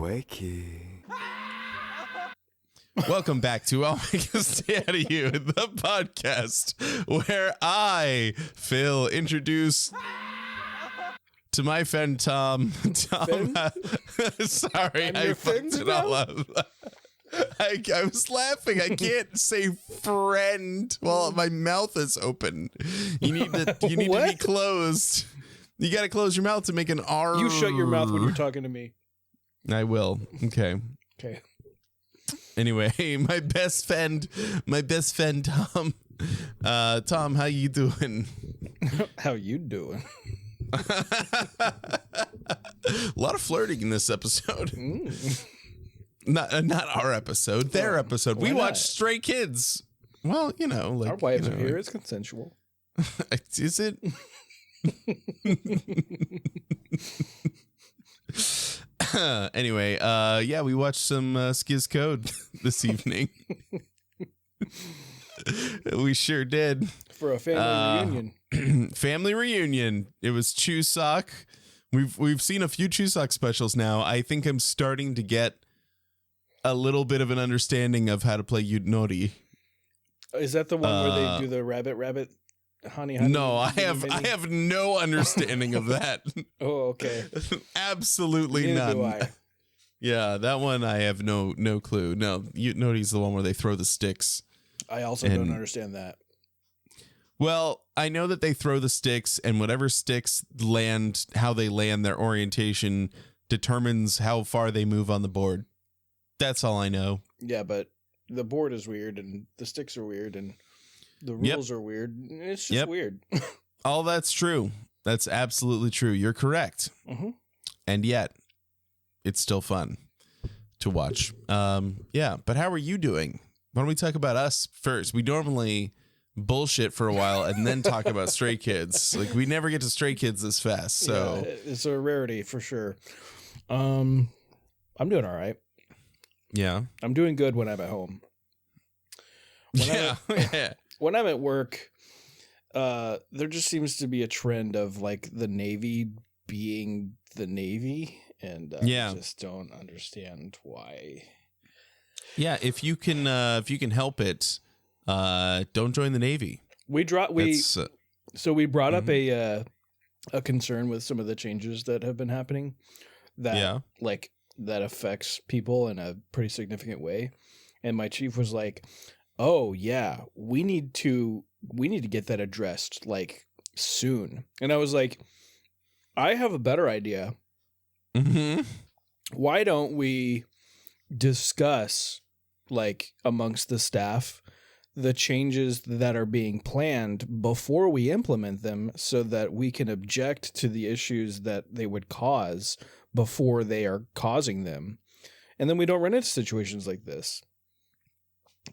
Wakey. Welcome back to I'll Make a Stay Out of You, the podcast where I, Phil, introduce to my friend Tom. Tom, sorry, I fucked it all up. I was laughing. I can't say friend while my mouth is open. You need to be closed. You got to close your mouth to make an R. You shut your mouth when you're talking to me. I will. Okay. Anyway, my best friend Tom. Tom, how you doing? How you doing? A lot of flirting in this episode. Not our episode, their episode. We watched Stray Kids. Well, you know, like our wives are here. It's consensual. Is it? Anyway, yeah, we watched some SKZ Code this evening. We sure did. For a family reunion. Family reunion. It was Chuseok. We've seen a few Chuseok specials now. I think I'm starting to get a little bit of an understanding of how to play Yunori. Is that the one where they do the rabbit honey? No, I have no understanding of that. Oh, okay. Absolutely Neither none. do I. Yeah, that one I have no clue. No, Yunori's the one where they throw the sticks. I also don't understand that. Well, I know that they throw the sticks, and whatever sticks land, how they land, their orientation determines how far they move on the board. That's all I know. Yeah, but the board is weird, and the sticks are weird, and the rules are weird. It's just weird. All that's true. That's absolutely true. You're correct. Mm-hmm. And yet, it's still fun to watch. Yeah, but how are you doing? Why don't we talk about us first? We normally bullshit for a while and then talk about Stray Kids. Like, we never get to Stray Kids this fast. So yeah, it's a rarity for sure. I'm doing all right. Yeah. I'm doing good when I'm at home. When I'm at work, there just seems to be a trend of like the Navy being the Navy, and I just don't understand why. Yeah, if you can help it, don't join the Navy. So we brought up a concern with some of the changes that have been happening that that affects people in a pretty significant way. And my chief was like, "Oh yeah, we need to get that addressed like soon." And I was like, "I have a better idea. Mm-hmm. Why don't we discuss like amongst the staff the changes that are being planned before we implement them so that we can object to the issues that they would cause before they are causing them. And then we don't run into situations like this."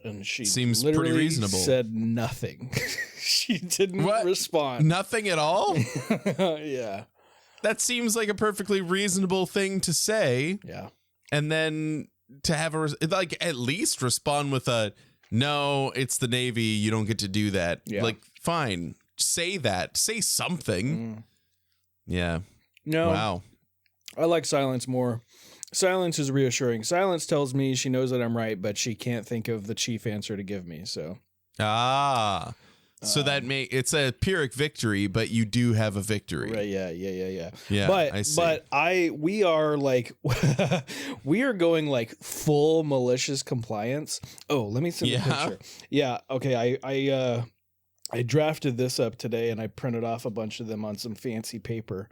And she seems literally pretty reasonable. Said nothing. She didn't respond. Nothing at all? Yeah. That seems like a perfectly reasonable thing to say. Yeah. And then to have at least respond with a, "No, it's the Navy. You don't get to do that." Yeah. Like, fine. Say that. Say something. Yeah. No. Wow. I like silence more. Silence is reassuring. Silence tells me she knows that I'm right, but she can't think of the chief answer to give me. So. So it's a Pyrrhic victory, but you do have a victory. Right. Yeah. Yeah. I see. We are like, we are going like full malicious compliance. Oh, let me send a picture. Yeah. Okay. I drafted this up today and I printed off a bunch of them on some fancy paper.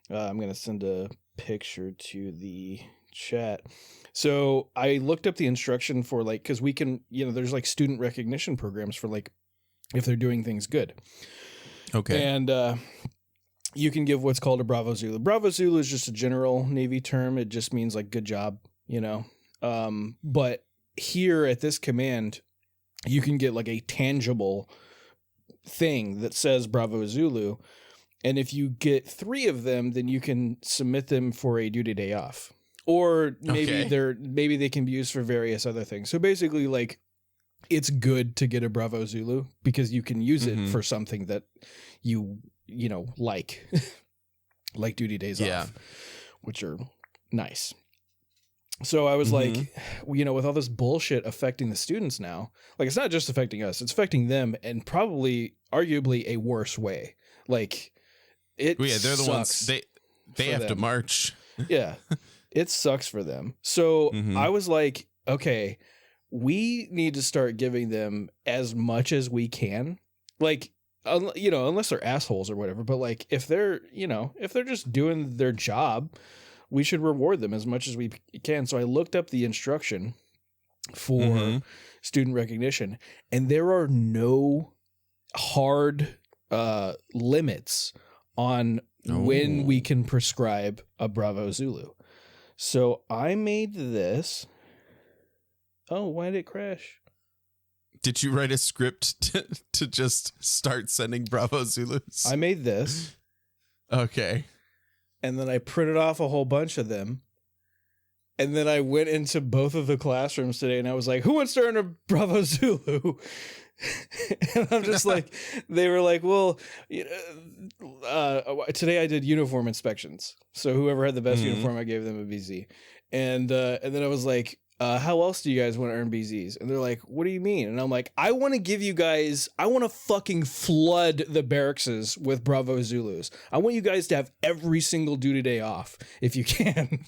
I'm going to send a picture to the chat. So I looked up the instruction for like, cause we can, there's like student recognition programs for like, if they're doing things good. Okay. And you can give what's called a Bravo Zulu. Bravo Zulu is just a general Navy term. It just means like good job, but here at this command, you can get like a tangible thing that says Bravo Zulu. And if you get 3 of them, then you can submit them for a duty day off. Or maybe they can be used for various other things. So basically, like, it's good to get a Bravo Zulu because you can use it for something that you like, like duty days off, which are nice. So I was like, with all this bullshit affecting the students now, like it's not just affecting us, it's affecting them, and probably arguably a worse way. Like it they're the ones they have to march. Yeah. It sucks for them. So I was like, okay, we need to start giving them as much as we can. Like, unless they're assholes or whatever, but like if they're just doing their job, we should reward them as much as we can. So I looked up the instruction for student recognition, and there are no hard limits on when we can prescribe a Bravo Zulu. So I made this. Oh, why did it crash? Did you write a script to just start sending Bravo Zulus? I made this. Okay. And then I printed off a whole bunch of them. And then I went into both of the classrooms today and I was like, who wants to earn a Bravo Zulu? And I'm just like, they were like, well, today I did uniform inspections. So whoever had the best uniform, I gave them a BZ. And then I was like, how else do you guys want to earn BZs? And they're like, what do you mean? And I'm like, I want to fucking flood the barracks with Bravo Zulus. I want you guys to have every single duty day off if you can.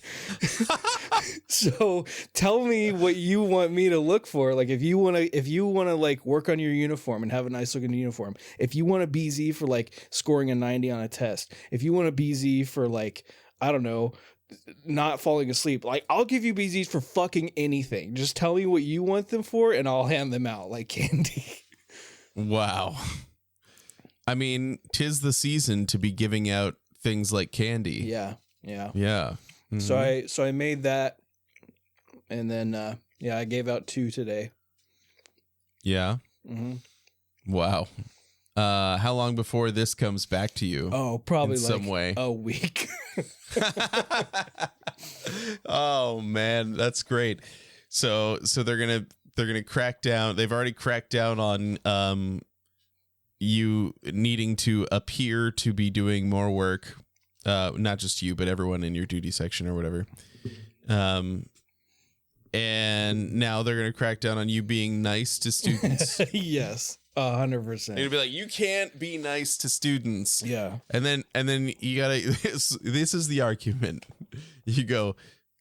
So tell me what you want me to look for. Like if you want to like work on your uniform and have a nice looking uniform, if you want a BZ for like scoring a 90 on a test, if you want a BZ for like, I don't know, not falling asleep, like I'll give you BZs for fucking anything. Just tell me what you want them for and I'll hand them out like candy. Wow. I mean, 'tis the season to be giving out things like candy. Yeah. Mm-hmm. So I made that, and then I gave out 2 today. Yeah. Wow. How long before this comes back to you? Oh, probably in like some way. a week. Oh man, that's great. So they're gonna crack down. They've already cracked down on you needing to appear to be doing more work. Not just you, but everyone in your duty section or whatever. And now they're gonna crack down on you being nice to students. Yes. 100%. It'd be like, you can't be nice to students. Yeah. And then you gotta, this is the argument. You go,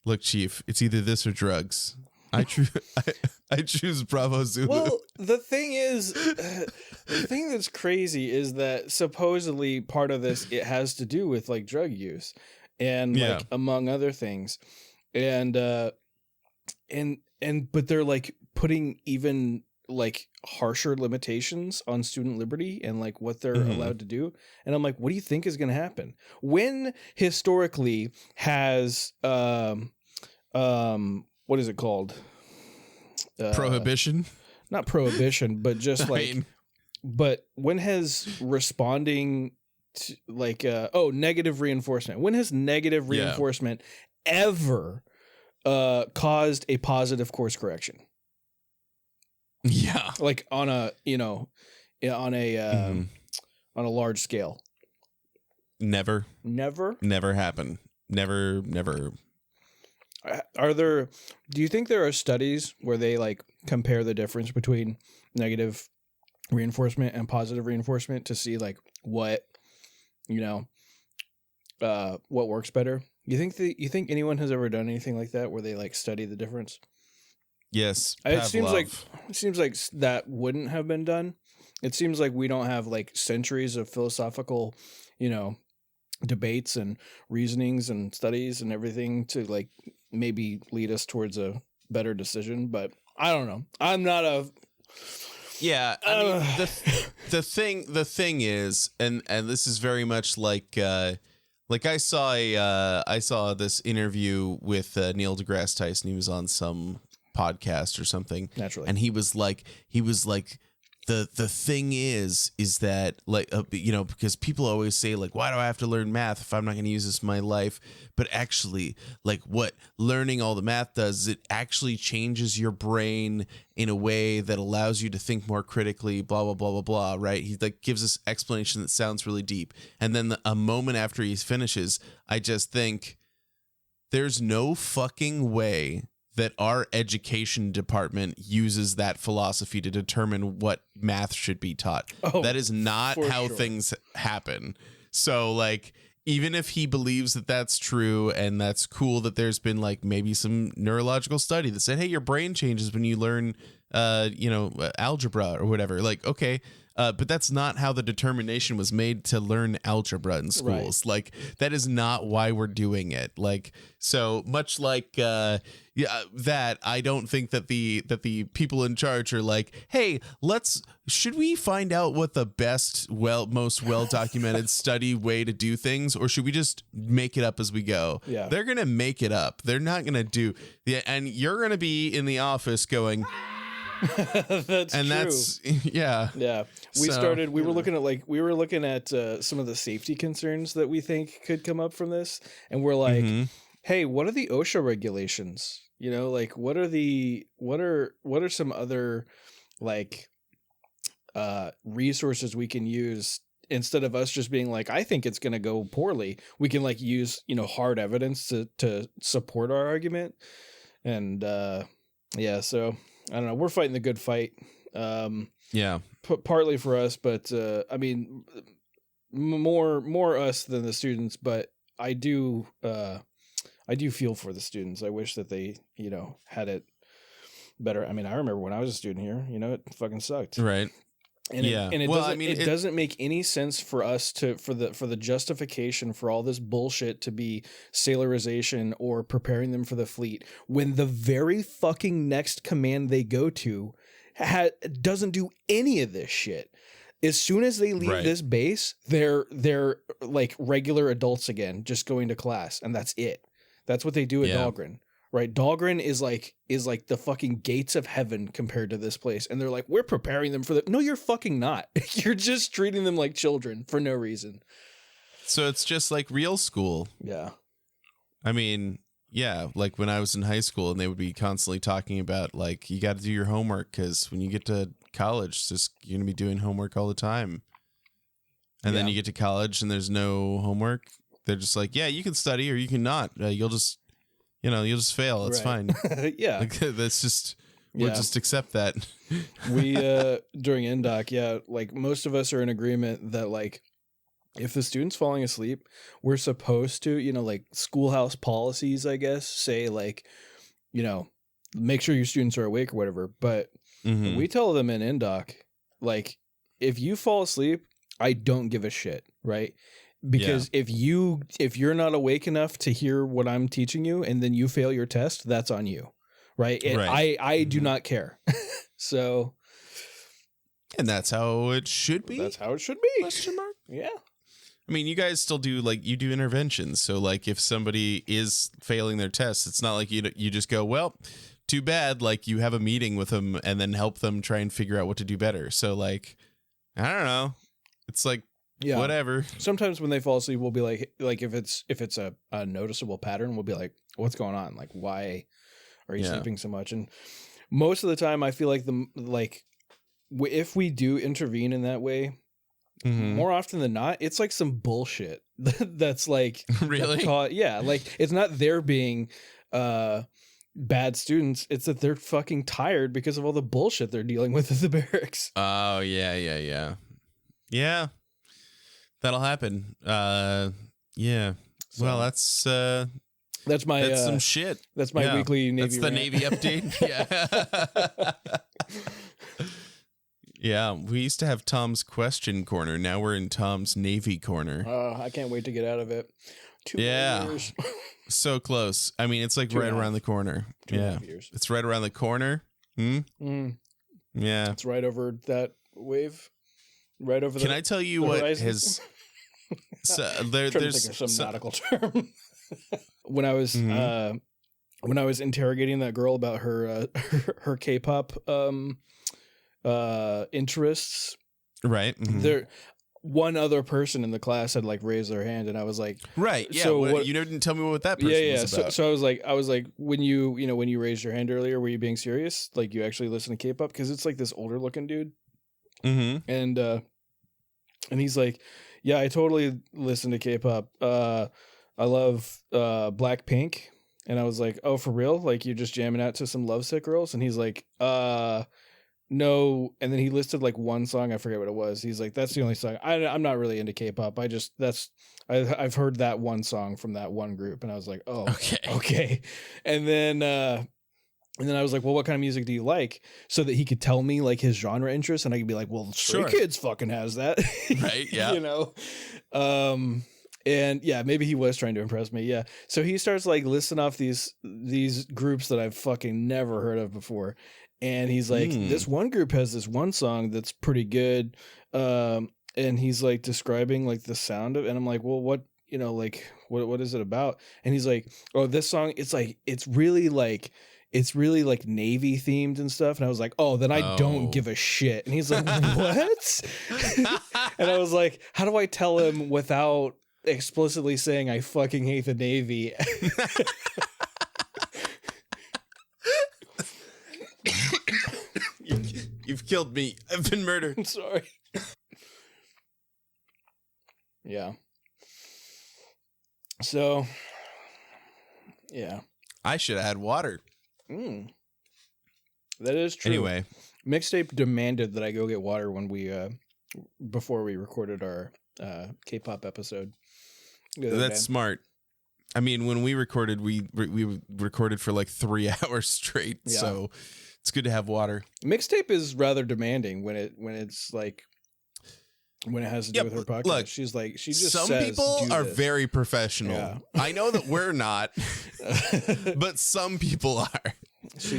look, Chief, it's either this or drugs. I choose Bravo Zulu. Well, the thing is, the thing that's crazy is that supposedly part of this, it has to do with like drug use and like among other things. And but they're like putting even like harsher limitations on student liberty and like what they're allowed to do. And I'm like, what do you think is going to happen? When historically has what is it called? Prohibition? Not prohibition, but just like but when has responding to like negative reinforcement? When has negative reinforcement ever caused a positive course correction? Yeah. Like on a, on a large scale. Never happen. Never. Do you think there are studies where they like compare the difference between negative reinforcement and positive reinforcement to see like what works better? You think anyone has ever done anything like that where they like study the difference? Yes. It seems like that wouldn't have been done. It seems like we don't have like centuries of philosophical, debates and reasonings and studies and everything to like maybe lead us towards a better decision. But I don't know. I'm not a. Yeah, I mean the thing is, and this is very much like I saw this interview with Neil deGrasse Tyson. He was on some podcast or something, naturally, and he was like the thing is that like because people always say like, why do I have to learn math if I'm not going to use this in my life? But actually, like what learning all the math does is it actually changes your brain in a way that allows you to think more critically, blah blah blah blah blah, right? He like gives this explanation that sounds really deep, and then a moment after he finishes, I just think, there's no fucking way that our education department uses that philosophy to determine what math should be taught. That is not how things happen. So like, even if he believes that that's true and that's cool, that there's been like maybe some neurological study that said, hey, your brain changes when you learn, algebra or whatever. Like, okay. But that's not how the determination was made to learn algebra in schools. Right. Like, that is not why we're doing it. Like, so much like that, I don't think that the people in charge are like, hey, should we find out what the most well-documented study way to do things, or should we just make it up as we go? Yeah. They're going to make it up. They're not going to do and you're going to be in the office going, that's yeah. We were looking at some of the safety concerns that we think could come up from this, and we're like, hey, what are the OSHA regulations? Like what are some other like resources we can use instead of us just being like, I think it's going to go poorly. We can like use hard evidence to support our argument. And so I don't know. We're fighting the good fight. Partly for us, but I mean, more us than the students. But I do feel for the students. I wish that they had it better. I mean, I remember when I was a student here. It fucking sucked. Right. And it doesn't make any sense for us for the justification for all this bullshit to be Sailorization or preparing them for the fleet when the very fucking next command they go to doesn't do any of this shit. As soon as they leave this base, they're like regular adults again, just going to class, and that's it. That's what they do at Dahlgren. Right, Dahlgren is like the fucking gates of heaven compared to this place, and they're like, we're preparing them for the. No, you're fucking not. You're just treating them like children for no reason. So it's just like real school. Yeah, I mean, yeah, like when I was in high school, and they would be constantly talking about like you got to do your homework because when you get to college, you're gonna be doing homework all the time, and then you get to college and there's no homework. They're just like, yeah, you can study or you can not. You'll just fail. It's fine. Yeah. Like, that's just, we'll just accept that. We, during NDoc, like most of us are in agreement that like, if the student's falling asleep, we're supposed to, like schoolhouse policies, I guess, say like, make sure your students are awake or whatever. But we tell them in NDoc, like, if you fall asleep, I don't give a shit. Right. Because if you're not awake enough to hear what I'm teaching you and then you fail your test, that's on you. Right. And I do not care. So. And that's how it should be. That's how it should be. Question mark? Yeah. I mean, you guys still do you do interventions. So like if somebody is failing their tests, it's not like you just go, well, too bad. Like you have a meeting with them and then help them try and figure out what to do better. So like, I don't know. It's like, whatever. Sometimes when they fall asleep, we'll be like if it's a noticeable pattern, we'll be like, what's going on? Like, why are you sleeping so much? And most of the time I feel like if we do intervene in that way, more often than not, it's like some bullshit that's like really taught. Yeah. Like it's not they're being, bad students. It's that they're fucking tired because of all the bullshit they're dealing with at the barracks. Oh yeah. Yeah. That'll happen. Yeah. So, well, that's some shit. That's my weekly Navy. That's the Navy update. Yeah. Yeah. We used to have Tom's question corner. Now we're in Tom's Navy corner. I can't wait to get out of it. 2 more years. So close. I mean, it's like right around the corner. 2.5 years. It's right around the corner. Yeah. It's right over that wave. Right over. Can I tell you what has? So there's to think of some nautical term. When I was interrogating that girl about her K-pop interests, right? There, one other person in the class had like raised their hand, and I was like, right, yeah. So you didn't tell me what that person was about. So I was like, when you raised your hand earlier, were you being serious? Like you actually listen to K-pop? Because it's like this older looking dude, and he's like, yeah, I totally listen to K-pop. I love Blackpink. And I was like, oh, for real? Like, you're just jamming out to some Lovesick Girls? And he's like, no. And then he listed like one song. I forget what it was. He's like, that's the only song. I'm not really into K-pop. I've heard that one song from that one group. And I was like, oh, okay. And then I was like, well, what kind of music do you like? So that he could tell me like his genre interest. And I could be like, well, Stray Kids fucking has that. Right. Yeah. You know? And yeah, maybe he was trying to impress me. Yeah. So he starts like listing off these groups that I've fucking never heard of before. And he's like, this one group has this one song that's pretty good. And he's like describing like the sound of it. And I'm like, well, what, you know, like what is it about? And he's like, oh, this song, it's really like Navy themed and stuff. And I was like, oh, then I don't give a shit. And he's like, what? And I was like, how do I tell him without explicitly saying I fucking hate the Navy? You've killed me. I've been murdered. I'm sorry. Yeah. So, yeah. I should add water. That is true. Anyway, Mixtape demanded that I go get water when we before we recorded our K-pop episode. That's smart. I mean, when we recorded, we recorded for like 3 hours straight. Yeah. So it's good to have water. Mixtape is rather demanding when it has to do with her podcast. Look, she just some says, people are this. very professional. Yeah. I know that we're not, but some people are.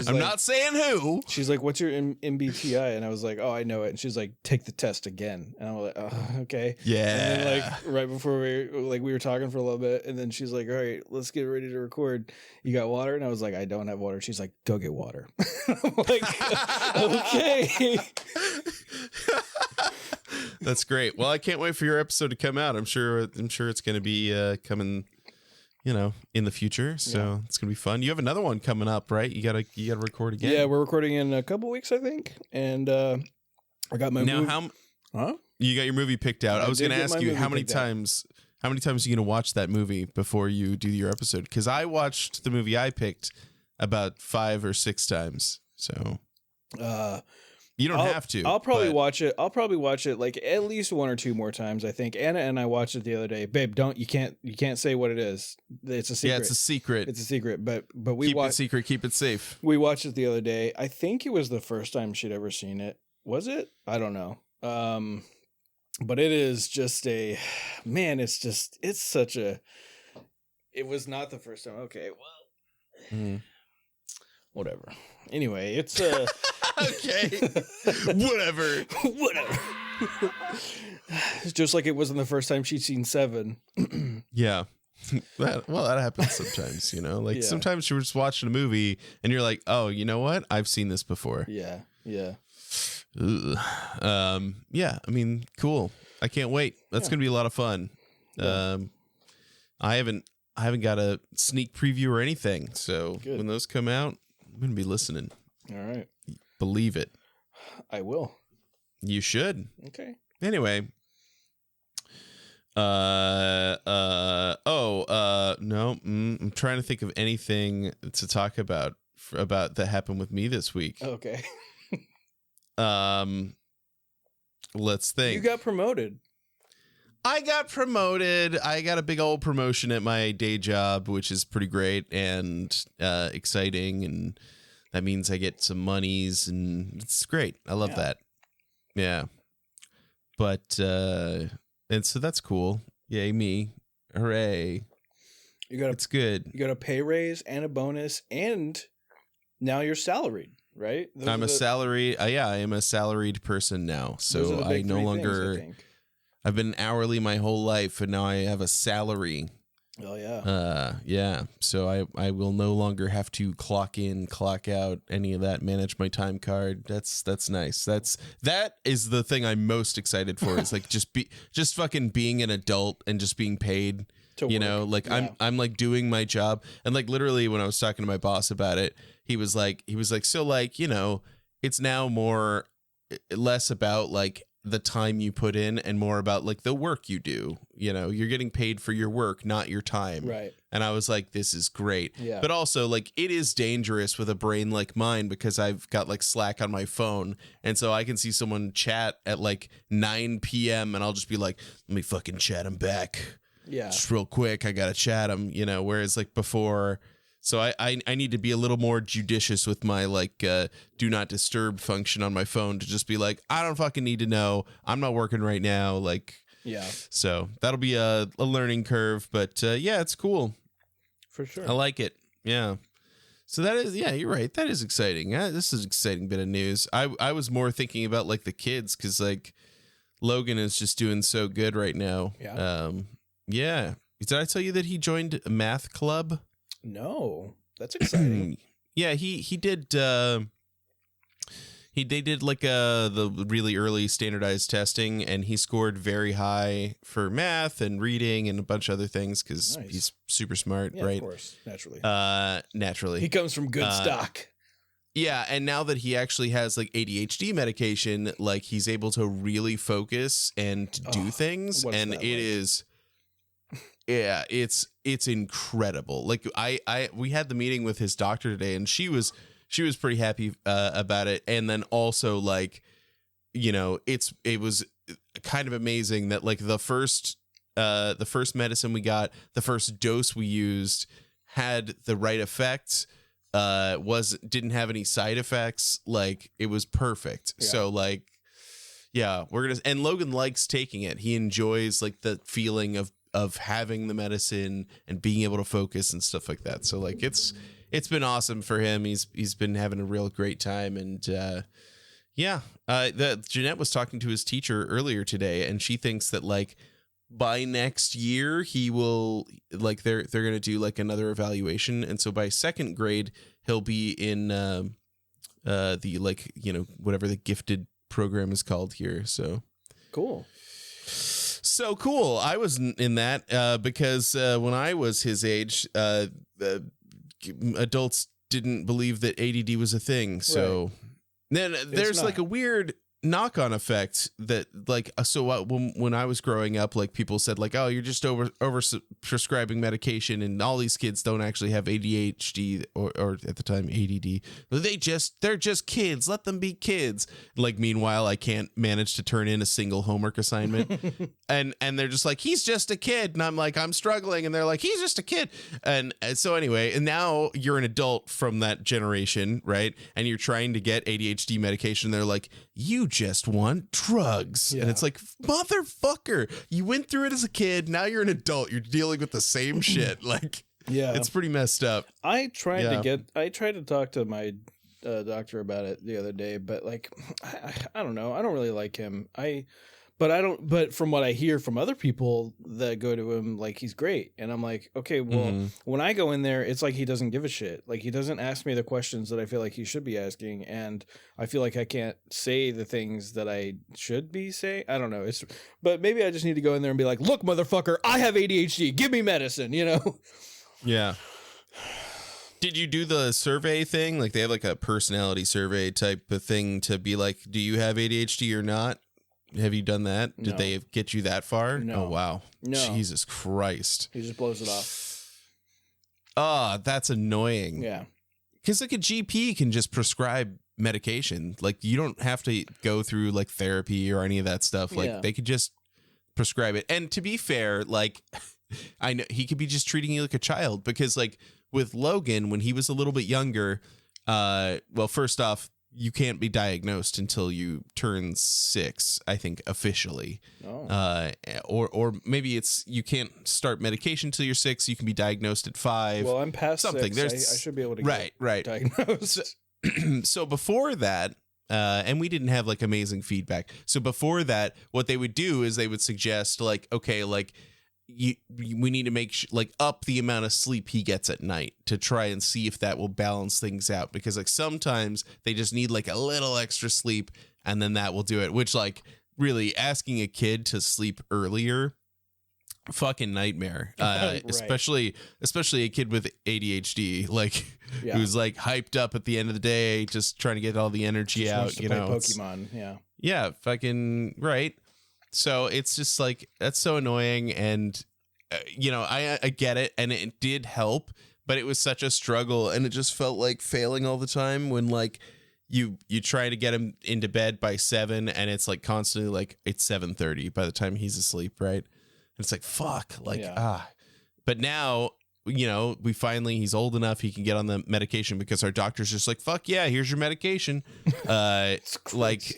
I'm not saying who. She's like, what's your MBTI? And I was like, oh, I know it. And she's like, take the test again. And I'm like, oh, okay. Yeah. And then like right before we were talking for a little bit. And then she's like, all right, let's get ready to record. You got water? And I was like, I don't have water. She's like, go get water. I'm like, okay. That's great. Well, I can't wait for your episode to come out. I'm sure it's going to be coming, you know, in the future. So it's going to be fun. You have another one coming up, right? You got to record again. Yeah, we're recording in a couple weeks, I think. And I got my movie. You got your movie picked out. I was going to ask you how many times are you going to watch that movie before you do your episode? Because I watched the movie I picked about 5 or 6 times. So you don't have to. I'll probably watch it. I'll probably watch it like at least 1 or 2 more times. I think Anna and I watched it the other day. Babe, you can't say what it is. It's a secret. Yeah, it's a secret. It's a secret. But we keep it secret. Keep it safe. We watched it the other day. I think it was the first time she'd ever seen it. Was it? I don't know. But it is just it was not the first time. Okay, well, whatever. Anyway, it's okay. Whatever. It's just like it wasn't the first time she'd seen Seven. Yeah. That happens sometimes, you know? Like sometimes you're just watching a movie and you're like, oh, you know what? I've seen this before. Yeah. Yeah. Yeah, I mean, cool. I can't wait. That's going to be a lot of fun. Yeah. I haven't got a sneak preview or anything. So when those come out, I'm going to be listening. All right. Believe it. I will. You should. Okay. Anyway. No. I'm trying to think of anything to talk about that happened with me this week. Okay. Let's think. You got promoted. I got promoted. I got a big old promotion at my day job, which is pretty great and exciting, and that means I get some monies, and it's great. I love that. Yeah. But and so that's cool. Yay me. Hooray. It's good. You got a pay raise and a bonus, and now you're salaried, right? I'm a salary. I am a salaried person now. So I no longer. I've been hourly my whole life, and now I have a salary. Oh yeah. Yeah. So I will no longer have to clock in, clock out, any of that. Manage my time card. That's nice. That is the thing I'm most excited for. Is like just fucking being an adult and just being paid. You know, like I'm like doing my job, and like literally when I was talking to my boss about it, he was like, so like, you know, it's now less about like the time you put in and more about like the work you do. You know, you're getting paid for your work, not your time. Right. And I was like, this is great. Yeah. But also, like, it is dangerous with a brain like mine because I've got like Slack on my phone. And so I can see someone chat at like 9 p.m. and I'll just be like, let me fucking chat them back. Yeah. Just real quick. I got to chat them, you know, whereas like before. So I need to be a little more judicious with my like do not disturb function on my phone to just be like, I don't fucking need to know. I'm not working right now. Like, yeah. So that'll be a learning curve. But yeah, it's cool. For sure. I like it. Yeah. So that is, yeah, you're right. That is exciting. This is an exciting bit of news. I was more thinking about like the kids because like Logan is just doing so good right now. Yeah. Yeah. Did I tell you that he joined a math club? No, that's exciting. Yeah, he did. They did like the really early standardized testing, and he scored very high for math and reading and a bunch of other things because he's super smart, yeah, right? Of course, naturally. Naturally, he comes from good stock. Yeah, and now that he actually has like ADHD medication, like he's able to really focus and do things, and it is. Yeah, it's incredible. Like we had the meeting with his doctor today, and she was pretty happy about it. And then also like, you know, it was kind of amazing that like the first medicine we got, the first dose we used had the right effect, didn't have any side effects. Like it was perfect. Yeah. So like, yeah, and Logan likes taking it. He enjoys like the feeling of having the medicine and being able to focus and stuff like that. So like it's been awesome for him. He's been having a real great time. And Jeanette was talking to his teacher earlier today, and she thinks that like by next year he will like they're going to do like another evaluation, and so by second grade he'll be in the like, you know, whatever the gifted program is called here. So cool. So cool. I was in that because when I was his age, adults didn't believe that ADD was a thing. So then there's like a weird knock-on effect that like, so when I was growing up, like people said like, oh, you're just over prescribing medication, and all these kids don't actually have ADHD or at the time ADD. They're just kids. Let them be kids. Like meanwhile, I can't manage to turn in a single homework assignment, and they're just like, he's just a kid, and I'm like, I'm struggling, and they're like, he's just a kid, and so anyway, and now you're an adult from that generation, right? And you're trying to get ADHD medication. They're like, you just want drugs. Yeah. And it's like, motherfucker, you went through it as a kid. Now you're an adult. You're dealing with the same shit. Like, yeah, it's pretty messed up. I tried to talk to my doctor about it the other day, but like, I don't know. I don't really like him. But from what I hear from other people that go to him, like he's great. And I'm like, okay, well, when I go in there, it's like he doesn't give a shit. Like he doesn't ask me the questions that I feel like he should be asking. And I feel like I can't say the things that I should be saying. I don't know. But maybe I just need to go in there and be like, look, motherfucker, I have ADHD. Give me medicine, you know? Yeah. Did you do the survey thing? Like they have like a personality survey type of thing to be like, do you have ADHD or not? Have you done that? No. Did they get you that far? No. Oh, wow. No. Jesus Christ. He just blows it off. That's annoying. Yeah. Because like a GP can just prescribe medication. Like you don't have to go through like therapy or any of that stuff. Like they could just prescribe it. And to be fair, like I know he could be just treating you like a child, because like with Logan, when he was a little bit younger, well, first off, you can't be diagnosed until you turn 6, I think, officially. Oh. Or maybe it's you can't start medication till you're 6. You can be diagnosed at 5. Well, I'm past something. 6. I should be able to get diagnosed. So before that, and we didn't have like amazing feedback. So before that, what they would do is they would suggest like, okay, like we need to make like up the amount of sleep he gets at night to try and see if that will balance things out, because like sometimes they just need like a little extra sleep and then that will do it, which like really asking a kid to sleep earlier, fucking nightmare. Right. especially a kid with ADHD, like who's like hyped up at the end of the day just trying to get all the energy just out, you know. Pokemon. Yeah, fucking right. So it's just like, that's so annoying. And, I get it. And it did help, but it was such a struggle. And it just felt like failing all the time when like you try to get him into bed by 7 and it's like constantly like it's 7:30 by the time he's asleep. Right. And it's like, fuck, like, but now, he's old enough. He can get on the medication because our doctor's just like, fuck yeah, here's your medication. Like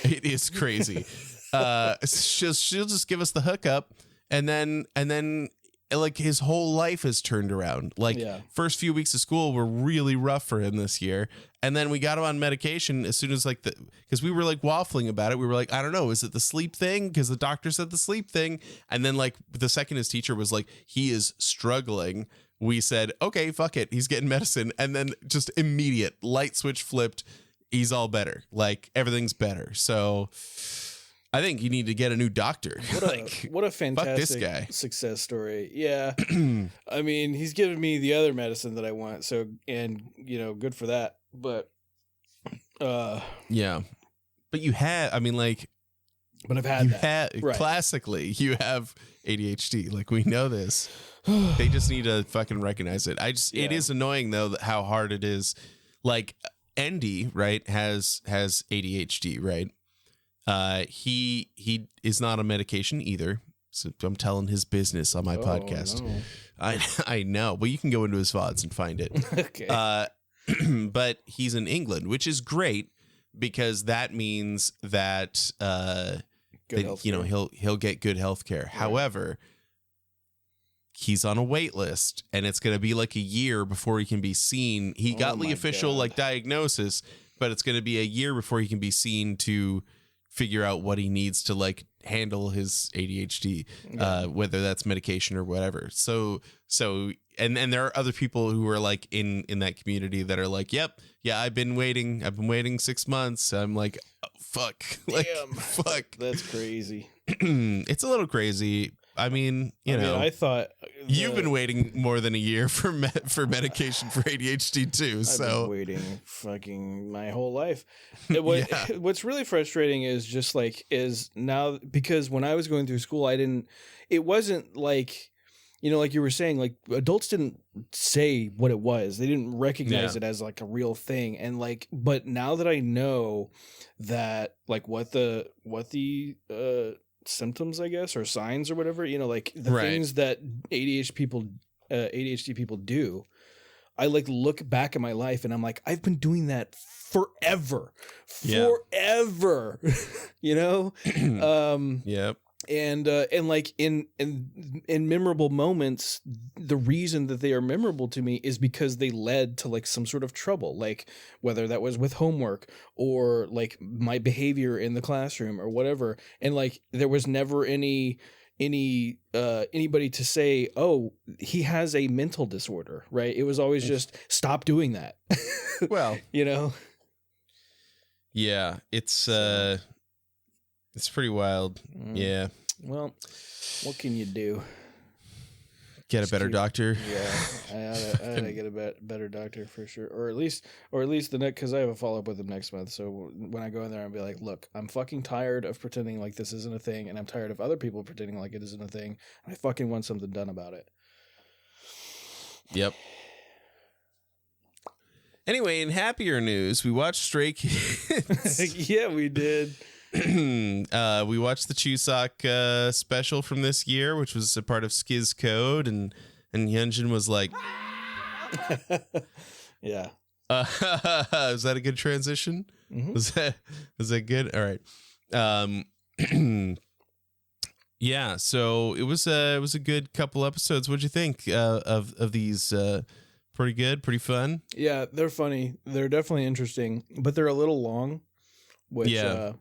it is crazy. She'll just give us the hookup and then like his whole life has turned around. Like first few weeks of school were really rough for him this year. And then we got him on medication as soon as like because we were like waffling about it. We were like, I don't know, is it the sleep thing? Because the doctor said the sleep thing. And then like the second his teacher was like, he is struggling, we said, okay, fuck it, he's getting medicine. And then just immediate light switch flipped. He's all better. Like everything's better. So I think you need to get a new doctor. What a fantastic success story. Yeah. I mean, he's given me the other medicine that I want. So, and good for that. But, yeah, but you have, I mean, like, but I've had that. Right. Classically, you have ADHD. Like we know this. They just need to fucking recognize it. It is annoying though, how hard it is. Like Andy, right, has ADHD, right? He is not on medication either. So I'm telling his business on my podcast. No. I know, but you can go into his VODs and find it. Okay. But he's in England, which is great because that means that he'll get good health care. Right. However, he's on a wait list and it's going to be like a year before he can be seen. He got the official like diagnosis, but it's going to be a year before he can be seen to figure out what he needs to like handle his ADHD, whether that's medication or whatever. So and there are other people who are like in that community that are like, yep, yeah, I've been waiting 6 months. I'm like, oh, fuck, like, damn, fuck, that's crazy. It's a little crazy. I mean, I thought you've been waiting more than a year for medication for ADHD too. So I've been waiting fucking my whole life. What's really frustrating is just like is now, because when I was going through school, it wasn't like, like you were saying, like adults didn't say what it was. They didn't recognize it as like a real thing. And like, but now that I know that like what the symptoms, I guess, or signs or whatever, like the things that ADHD people do, I like look back at my life and I'm like, I've been doing that forever. Yep. And like in memorable moments, the reason that they are memorable to me is because they led to like some sort of trouble, like whether that was with homework or like my behavior in the classroom or whatever. And like there was never anybody to say, oh, he has a mental disorder, right? It was always just stop doing that. Well, yeah, it's pretty wild. Yeah. Well, what can you do? Get a better doctor. Yeah, I gotta get a better doctor for sure, or at least the next, because I have a follow up with him next month. So when I go in there, I'll be like, look, I'm fucking tired of pretending like this isn't a thing, and I'm tired of other people pretending like it isn't a thing. And I fucking want something done about it. Yep. Anyway, in happier news, we watched Stray Kids. Yeah, we did. We watched the Chuseok special from this year, which was a part of SKZ Code, and Hyunjin was like, yeah. Is that a good transition? Mm-hmm. Was that good? All right. Yeah, so it was a good couple episodes. What'd you think of these? Pretty good, pretty fun. Yeah, they're funny. They're definitely interesting, but they're a little long. Which, when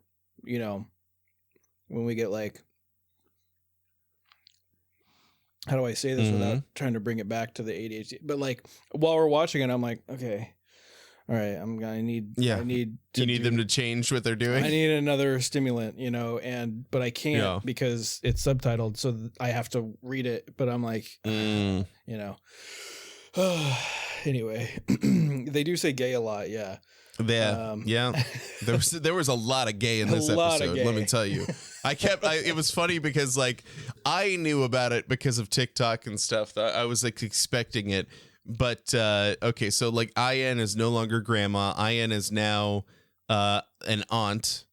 we get like, how do I say this without trying to bring it back to the ADHD? But like while we're watching it, I'm like, okay, all right, I need them to change what they're doing. I need another stimulant, but I can't because it's subtitled, so I have to read it. But I'm like, Anyway, they do say gay a lot. Yeah. Yeah. There was a lot of gay in this episode. Let me tell you. It was funny because like I knew about it because of TikTok and stuff. I was like expecting it. But okay, so like IN is no longer grandma. IN is now an aunt,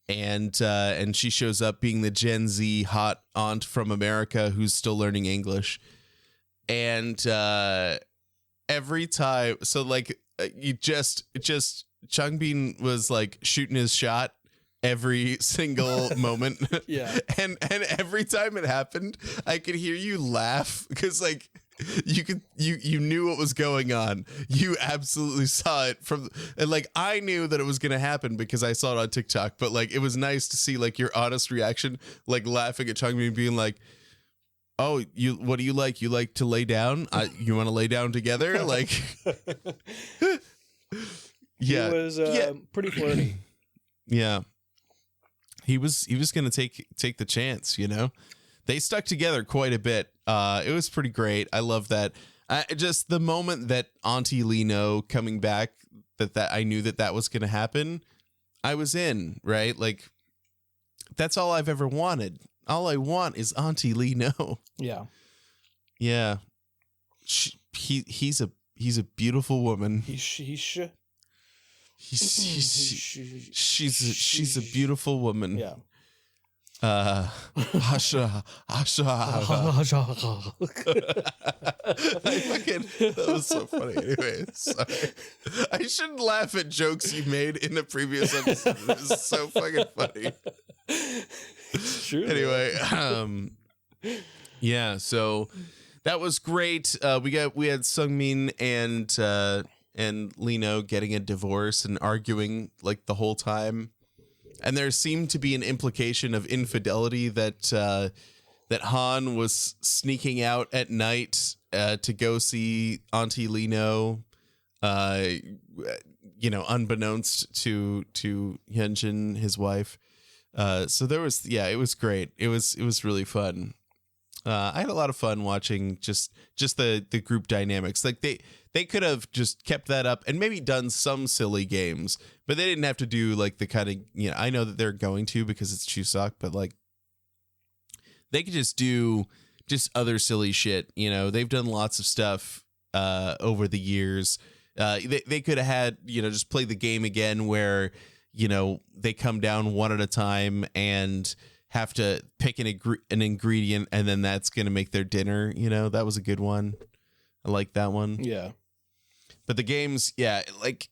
and she shows up being the Gen Z hot aunt from America who's still learning English. And every time, so like you just Changbin was like shooting his shot every single moment. Yeah. And every time it happened, I could hear you laugh because like you knew what was going on. You absolutely saw it and like I knew that it was gonna happen because I saw it on TikTok, but like it was nice to see like your honest reaction, like laughing at Changbin being like, oh, what do you like? You like to lay down? You want to lay down together? Like yeah. He was pretty flirty. Yeah. He was going to take the chance, you know. They stuck together quite a bit. It was pretty great. I love that. Just the moment that Auntie Lino coming back, that I knew that was going to happen, I was in, right? Like that's all I've ever wanted. All I want is Auntie Lino. Yeah. Yeah. He's a beautiful woman. She's a beautiful woman. Yeah. Asha. That was so funny. Anyway, sorry. I shouldn't laugh at jokes you made in the previous episode. It was so fucking funny. It's true. Anyway, yeah. So that was great. We had Sungmin and Lino getting a divorce and arguing like the whole time. And there seemed to be an implication of infidelity that Han was sneaking out at night to go see Auntie Lino, unbeknownst to Hyunjin, his wife. So there was, it was great. It was really fun. I had a lot of fun watching just the group dynamics. Like they could have just kept that up and maybe done some silly games, but they didn't have to do like the kind of, I know that they're going to because it's Chuseok, but like they could just do just other silly shit. They've done lots of stuff over the years. They could have had, just play the game again where, they come down one at a time and have to pick an ingredient and then that's going to make their dinner. That was a good one. I like that one. Yeah. But the games, like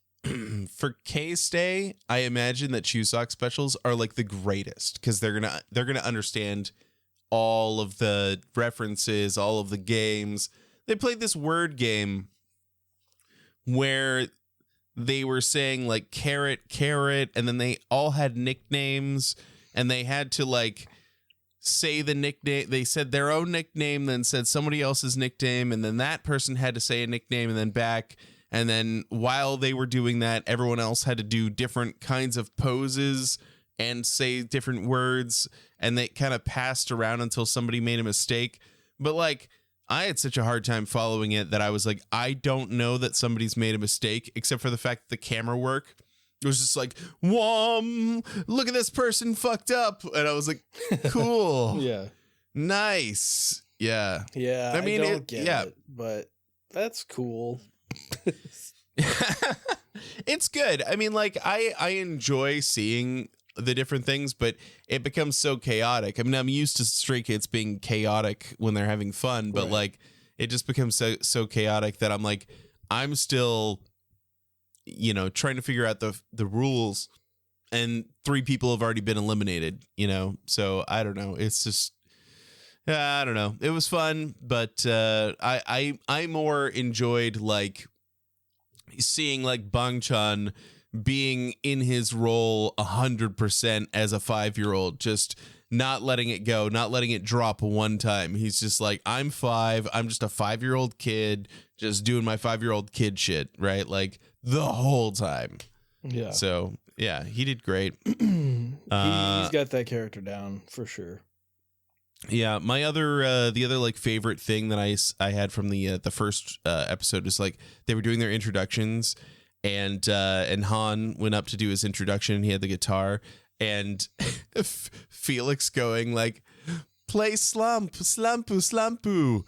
for K-Stay, I imagine that Chuseok specials are like the greatest because they're gonna understand all of the references, all of the games. They played this word game where they were saying like carrot, and then they all had nicknames and they had to like say the nickname. They said their own nickname, then said somebody else's nickname, and then that person had to say a nickname and then back. And then while they were doing that, everyone else had to do different kinds of poses and say different words. And they kind of passed around until somebody made a mistake. But like, I had such a hard time following it that I was like, I don't know that somebody's made a mistake, except for the fact that the camera work. It was just like, whom, look at this person fucked up. And I was like, cool. Yeah. Nice. Yeah. Yeah. I mean, I don't get it, but that's cool. It's good. I mean, like I enjoy seeing the different things, but it becomes so chaotic. I mean, I'm used to Stray Kids being chaotic when they're having fun, but like it just becomes so chaotic that I'm like, I'm still, trying to figure out the rules, and 3 people have already been eliminated, so I don't know. It's just, I don't know. It was fun, but I more enjoyed like seeing like Bangchan being in his role 100% as a 5-year-old, just not letting it go, not letting it drop one time. He's just like, I'm 5. I'm just a 5-year-old kid, just doing my 5-year-old kid shit, right? Like the whole time. Yeah. So yeah, he did great. He's got that character down for sure. Yeah, my other the other like favorite thing that I had from the first episode is like they were doing their introductions, and Han went up to do his introduction, and he had the guitar, and Felix going like, play slumpu slumpu,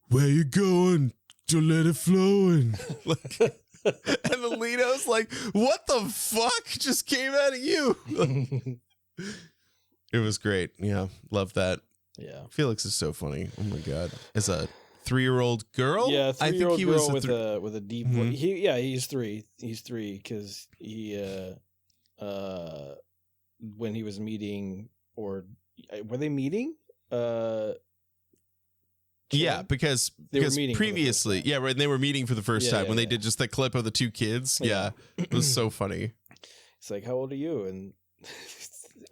where you going to let it flowing, like, and the Lino's like, what the fuck just came out of you? It was great. Yeah, love that. Yeah, Felix is so funny. Oh my god, as a 3-year-old girl. Yeah, 3-year-old girl with a deep voice. Mm-hmm. He's 3. He's 3 because he when he was meeting, or were they meeting? Yeah, because they were meeting previously, yeah, right. They were meeting for the first time when they did just the clip of the 2 kids. Yeah, it was so funny. It's like, how old are you? And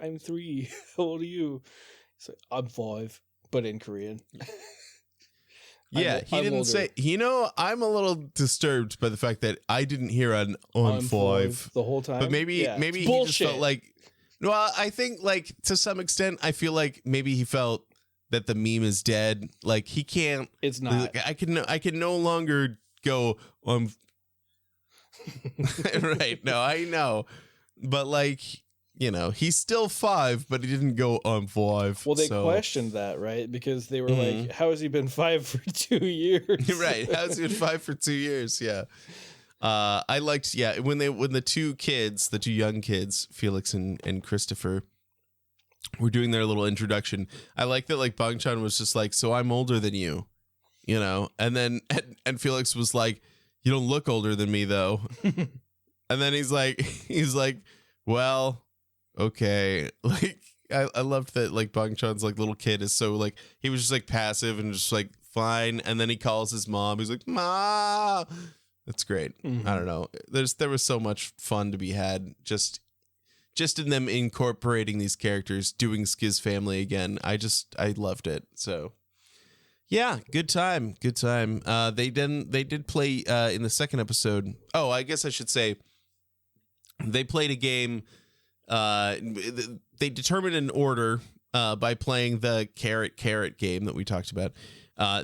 I'm 3. How old are you? It's like, I'm 5, but in Korean. Yeah, he didn't say. You know, I'm a little disturbed by the fact that I didn't hear an on 5 the whole time. But maybe he just felt like. Well, I think like to some extent, I feel like maybe he felt that the meme is dead. Like he can't. It's not. I can no longer go on. Right? No, I know, but like. You know, he's still 5, but he didn't go on 5. Well, they questioned that, right? Because they were like, how has he been 5 for 2 years? Right. How's he been 5 for 2 years? Yeah. I liked, when the 2 kids, the 2 young kids, Felix and Christopher, were doing their little introduction. I like that, like, Bang Chan was just like, so I'm older than you, you know? And then, and Felix was like, you don't look older than me, though. And then he's like, well, okay. Like I loved that like Bang Chan's like little kid is so like he was just like passive and just like fine, and then he calls his mom. He's like, Ma. That's great. Mm-hmm. I don't know. There was so much fun to be had just in them incorporating these characters, doing SKZ Family again. I loved it. So yeah, good time. They did play in the second episode. Oh, I guess I should say they played a game. They determined an order by playing the carrot game that we talked about.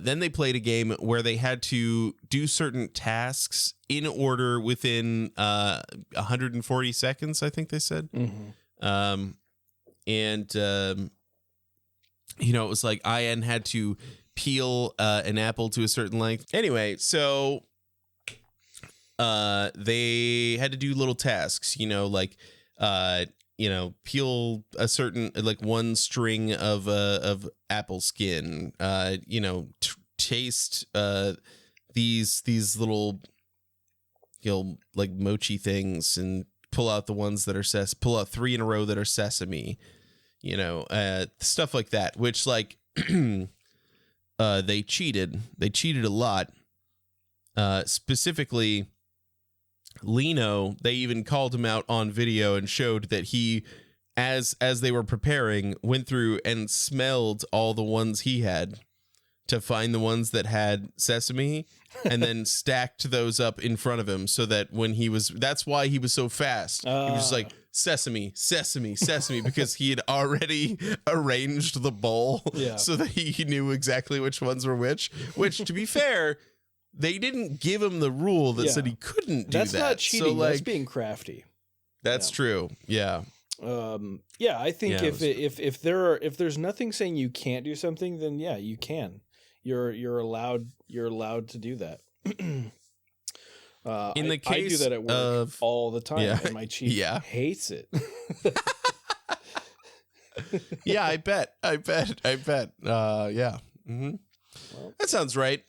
Then they played a game where they had to do certain tasks in order within 140 seconds, I think they said. Mm-hmm. You know, it was like IN had to peel an apple to a certain length. Anyway, so they had to do little tasks, you know, like peel a certain like one string of apple skin, taste these little, you know, like mochi things, and pull out the ones that are pull out 3 in a row that are sesame, you know, stuff like that, which like they cheated a lot, specifically Lino. They even called him out on video and showed that he, as they were preparing, went through and smelled all the ones he had to find the ones that had sesame, and then stacked those up in front of him so that when that's why he was so fast. He was just like, sesame, because he had already arranged the bowl so that he knew exactly which ones were which, to be fair, they didn't give him the rule that said he couldn't do that. That's not cheating. So, like, that's being crafty. That's true. Yeah. I think if there's nothing saying you can't do something, then yeah, you can. You're allowed to do that. In the case I do that at work all the time, and my chief hates it. Yeah, I bet. Yeah. Mm-hmm. Well, that sounds right.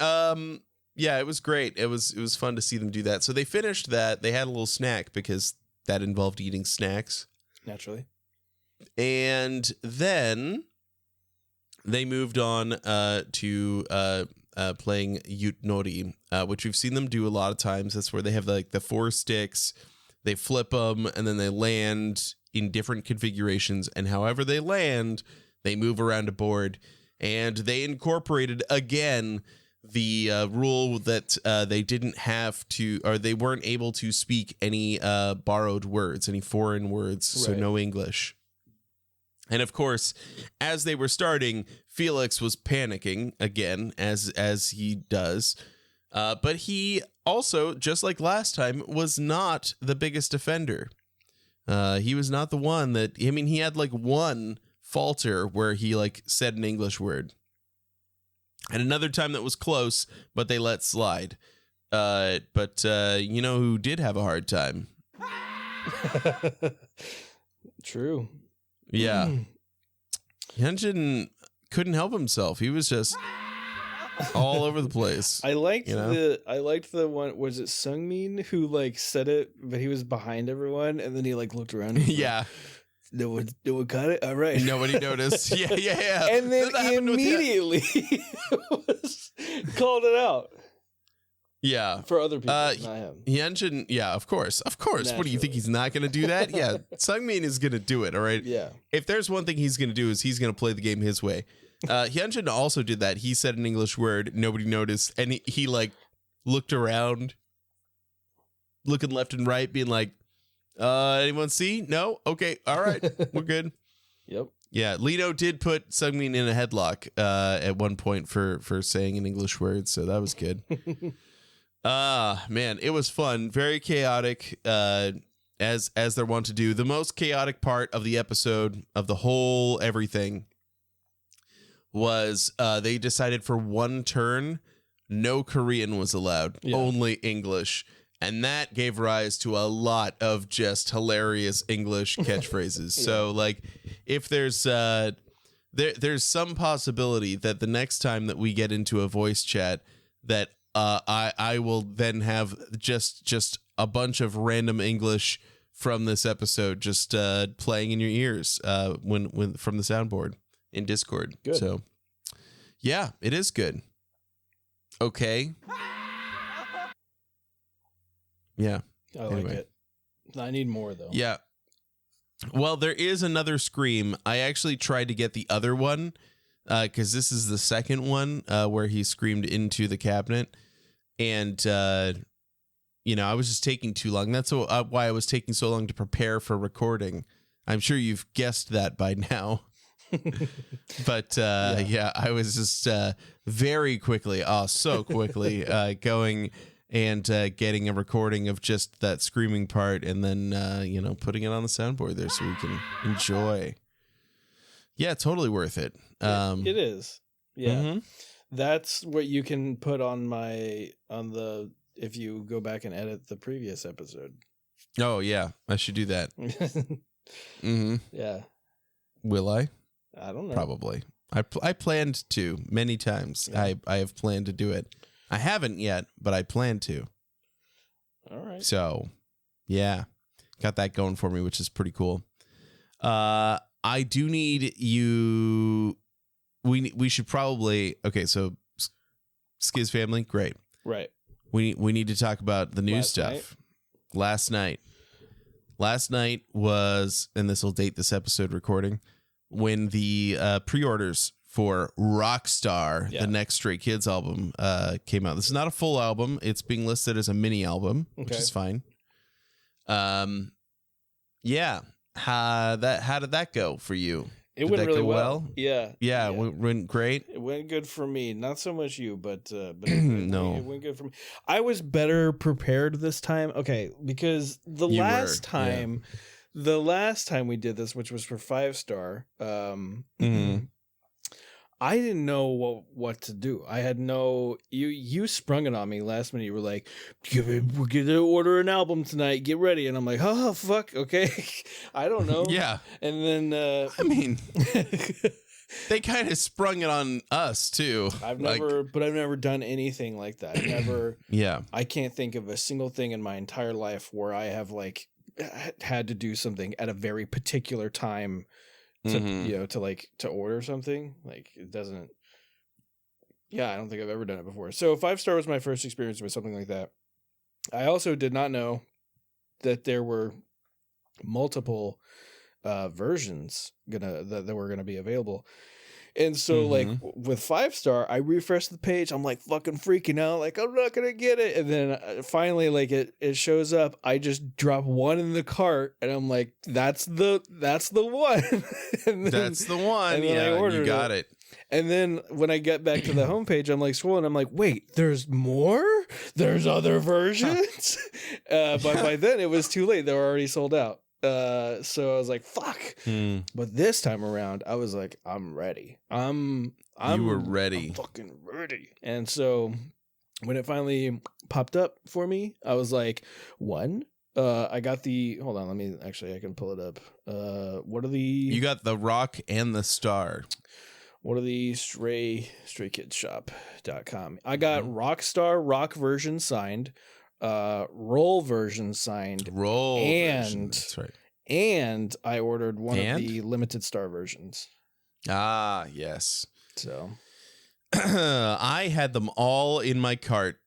Yeah, it was great. It was fun to see them do that. So they finished that. They had a little snack because that involved eating snacks. Naturally. And then they moved on to playing Yutnori, which we've seen them do a lot of times. That's where they have like the 4 sticks, they flip them, and then they land in different configurations. And however they land, they move around a board. And they incorporated again the rule that they didn't have to, or they weren't able to speak any borrowed words, any foreign words, so no English. And of course, as they were starting, Felix was panicking again, as he does. But he also, just like last time, was not the biggest offender. He was not the one that, I mean, he had like one falter where he like said an English word. And another time that was close, but they let slide. But you know who did have a hard time? True. Yeah. Hyunjin couldn't help himself. He was just all over the place. I liked the one, was it Sungmin who like said it, but he was behind everyone, and then he like looked around. Yeah. No one caught it. All right. Nobody noticed. Yeah. And then immediately called it out. Yeah. For other people, not him. Hyunjin, yeah, of course. Naturally. What do you think, he's not going to do that? Yeah. Sungmin is going to do it, all right? Yeah. If there's one thing he's going to do, is he's going to play the game his way. Hyunjin also did that. He said an English word, nobody noticed, and he like looked around, looking left and right, being like, anyone see? No? Okay. All right. We're good. Yep. Yeah. Lino did put Sungmin in a headlock at one point for saying an English word, so that was good. Man, it was fun. Very chaotic, as they're wont to do. The most chaotic part of the episode, of the whole everything, was they decided for one turn, no Korean was allowed, only English. And that gave rise to a lot of just hilarious English catchphrases. Yeah. So, like, if there's some possibility that the next time that we get into a voice chat, that I will then have just a bunch of random English from this episode just playing in your ears when from the soundboard in Discord. Good. So, yeah, it is good. Okay. Yeah. I like it. I need more, though. Yeah. Well, there is another scream. I actually tried to get the other one because this is the second one where he screamed into the cabinet. And, I was just taking too long. That's why I was taking so long to prepare for recording. I'm sure you've guessed that by now. But, yeah, I was just very quickly, so quickly going and getting a recording of just that screaming part, and then putting it on the soundboard there so we can enjoy. Yeah, totally worth it. It is. Yeah. Mm-hmm. That's what you can put on if you go back and edit the previous episode. Oh yeah, I should do that. Mm-hmm. Yeah. Will I? I don't know. Probably. I planned to many times. Yeah. I have planned to do it. I haven't yet, but I plan to. All right. So, yeah, got that going for me, which is pretty cool. I do need you. We should probably. Okay, so SKZ Family, great. Right. We need to talk about the new stuff. Last night was, and this will date this episode recording, when the pre-orders for Rockstar, the next Stray Kids album, came out. This is not a full album. It's being listed as a mini album, which is fine. Yeah. How did that go for you? It went really well. Yeah. It went great. It went good for me. Not so much you, but no. It went good for me. I was better prepared this time. Okay, because the last time we did this, which was for 5-star, I didn't know what to do. I had no. You sprung it on me last minute. You were like, "We're gonna order an album tonight. Get ready." And I'm like, "Oh fuck, okay." I don't know. Yeah. And then I mean, they kind of sprung it on us too. I've never done anything like that. Never. Yeah. I can't think of a single thing in my entire life where I have like had to do something at a very particular time. To order something. Like, it doesn't. Yeah, I don't think I've ever done it before. So 5-star was my first experience with something like that. I also did not know that there were multiple versions that were gonna be available. And so like with 5-star, I refreshed the page. I'm like fucking freaking out. Like, I'm not going to get it. And then finally, like it shows up. I just drop one in the cart and I'm like, that's the one. That's the one. Yeah, you got it. And then when I get back to the homepage, I'm like scrolling. I'm like, wait, there's more? There's other versions? But by then it was too late. They were already sold out. So I was like, fuck. But this time around, I was like, I'm ready. You were ready. I'm fucking ready. And so when it finally popped up for me, I was like, I got hold on, I can pull it up. What are You got the rock and the star. What are the StrayKidsShop.com? I got Rockstar rock version signed, roll version signed, version. That's right. And I ordered one of the limited star versions. Ah, yes. So I had them all in my cart.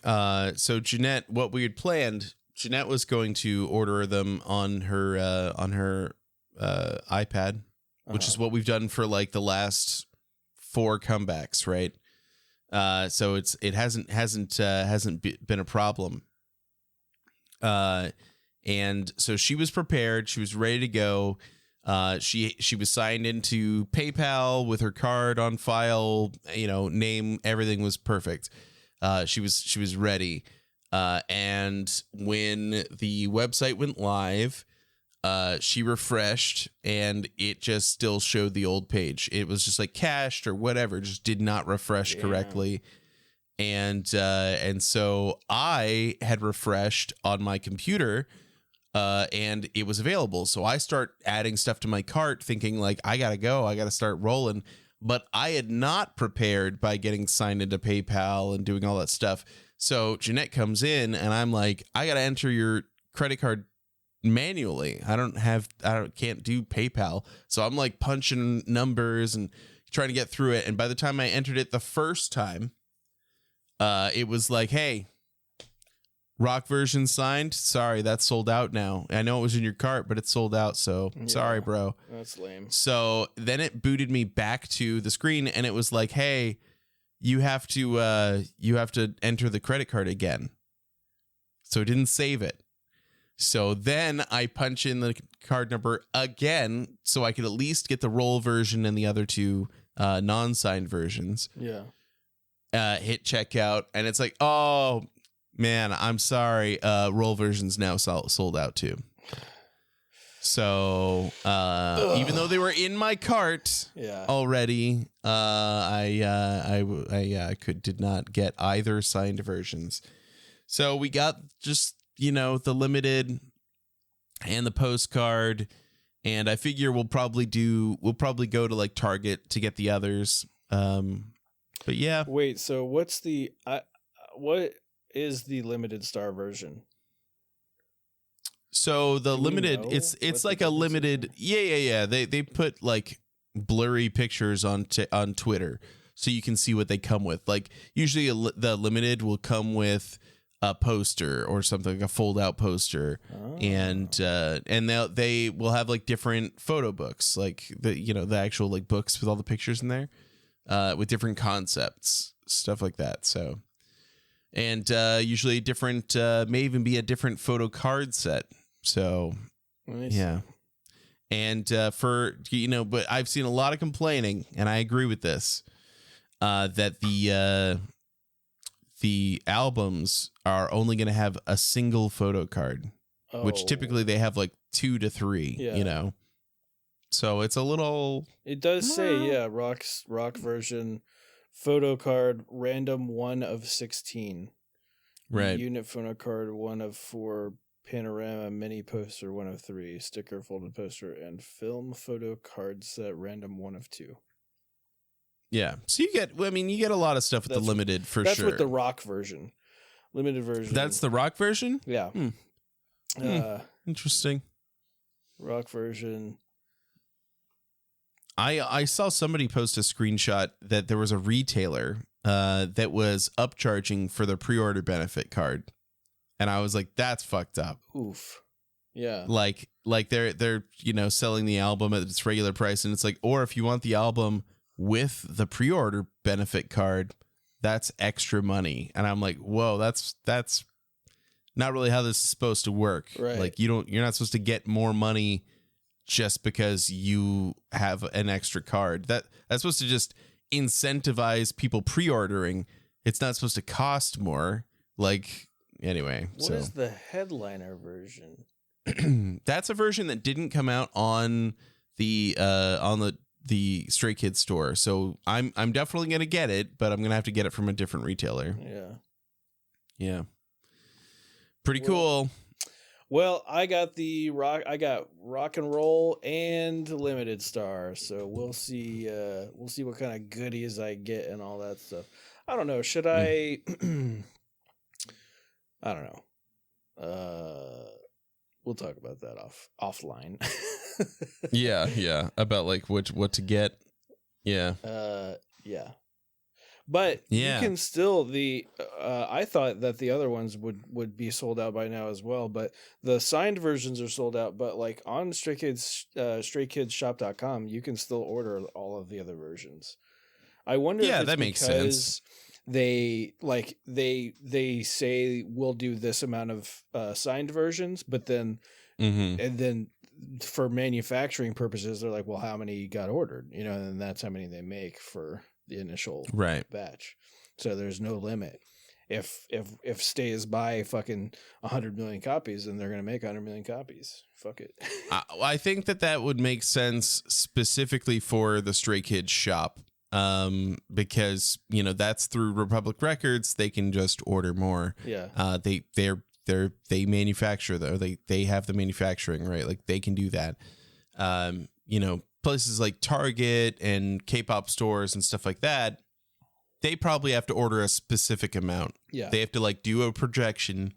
So Jeanette, what we had planned, Jeanette was going to order them on her iPad, which is what we've done for like the last 4 comebacks, right? So it hasn't been a problem. And so she was prepared. She was ready to go. She was signed into PayPal with her card on file. Name, everything was perfect. She was ready. And when the website went live, she refreshed and it just still showed the old page. It was just like cached or whatever, just did not refresh correctly. And so I had refreshed on my computer, and it was available. So I start adding stuff to my cart thinking like, I got to start rolling. But I had not prepared by getting signed into PayPal and doing all that stuff. So Jeanette comes in and I'm like, I got to enter your credit card manually. I can't do PayPal. So I'm like punching numbers and trying to get through it. And by the time I entered it the first time, it was like, hey, rock version signed. Sorry, that's sold out now. I know it was in your cart, but it's sold out. So sorry, bro. That's lame. So then it booted me back to the screen and it was like, hey, you have to enter the credit card again. So it didn't save it. So then I punch in the card number again so I could at least get the roll version and the other 2 non-signed versions. Yeah. Hit checkout and it's like, oh man, I'm sorry. Roll version's now sold out too. So even though they were in my cart already, I did not get either signed versions. So we got just, the limited and the postcard, and I figure we'll probably go to like Target to get the others. But yeah. Wait, so what is the limited star version? So the limited, it's like a limited. Yeah. They put like blurry pictures on Twitter so you can see what they come with. Like usually the limited will come with a poster or something, like a fold out poster. And they will have like different photo books, like the actual like books with all the pictures in there, with different concepts, stuff like that. So, and usually different, may even be a different photo card set. So, nice. Yeah. And but I've seen a lot of complaining, and I agree with this, that the albums are only going to have a single photo card, which typically they have like 2 to 3, So it's a little. It does say, rock version, photo card, random 1 of 16. Right. Unit photo card, 1 of 4. Panorama mini poster 1 of 3, sticker folded poster, and film photo card set random 1 of 2. Yeah, so you get a lot of stuff with the limited for sure. That's with the rock version, limited version. That's the rock version. Yeah. Interesting. Rock version. I saw somebody post a screenshot that there was a retailer that was upcharging for their pre-order benefit card. And I was like, that's fucked up. Oof. Yeah. Like they're selling the album at its regular price, and it's like, or if you want the album with the pre-order benefit card, that's extra money. And I'm like, whoa, that's not really how this is supposed to work. Right. Like you're not supposed to get more money just because you have an extra card. That's supposed to just incentivize people pre-ordering. It's not supposed to cost more. Like, anyway. What is the headliner version? That's a version that didn't come out on the Stray Kids store. So I'm definitely gonna get it, but I'm gonna have to get it from a different retailer. Yeah. Pretty cool. Well, I got rock and roll and limited star, so we'll see what kind of goodies I get and all that stuff. I don't know. Should I? I don't know. We'll talk about that offline. yeah. About like what to get. Yeah. Yeah. But you can still I thought that the other ones would be sold out by now as well, but the signed versions are sold out. But like on StrayKidsShop.com, you can still order all of the other versions. I wonder if it's that makes sense. They say we'll do this amount of signed versions, but then and then for manufacturing purposes, they're like, well, how many got ordered? And that's how many they make for the initial batch. So there's no limit. If Stays buy fucking 100 million copies, then they're going to make 100 million copies. Fuck it. I think that would make sense specifically for the Stray Kids shop. Because that's through Republic Records. They can just order more. Yeah. They manufacture though. They have the manufacturing, right? Like they can do that. Places like Target and K-pop stores and stuff like that, they probably have to order a specific amount. Yeah. They have to like do a projection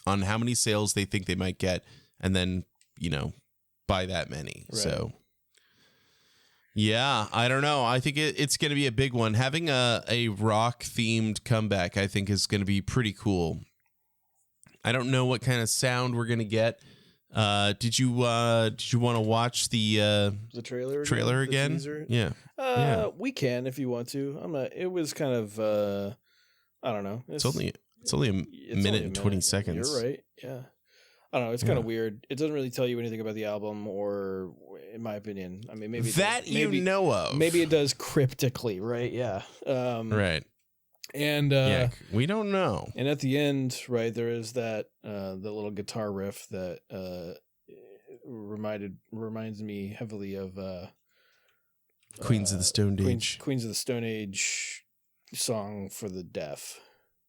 on how many sales they think they might get, and then, buy that many. Right. So yeah, I don't know. I think it's going to be a big one. Having a rock themed comeback, I think, is going to be pretty cool. I don't know what kind of sound we're going to get. Did you want to watch the trailer again? The yeah. We can if you want to. It was kind of I don't know. It's only a minute and 20 seconds. You're right. Yeah. I don't know. It's kind of weird. It doesn't really tell you anything about the album, or, in my opinion, I mean, maybe that know of. Maybe it does cryptically, right? Yeah. Right. And we don't know. And at the end, right, there is that the little guitar riff that reminds me heavily of Queens of the Stone Age. Queens of the Stone Age song for the deaf,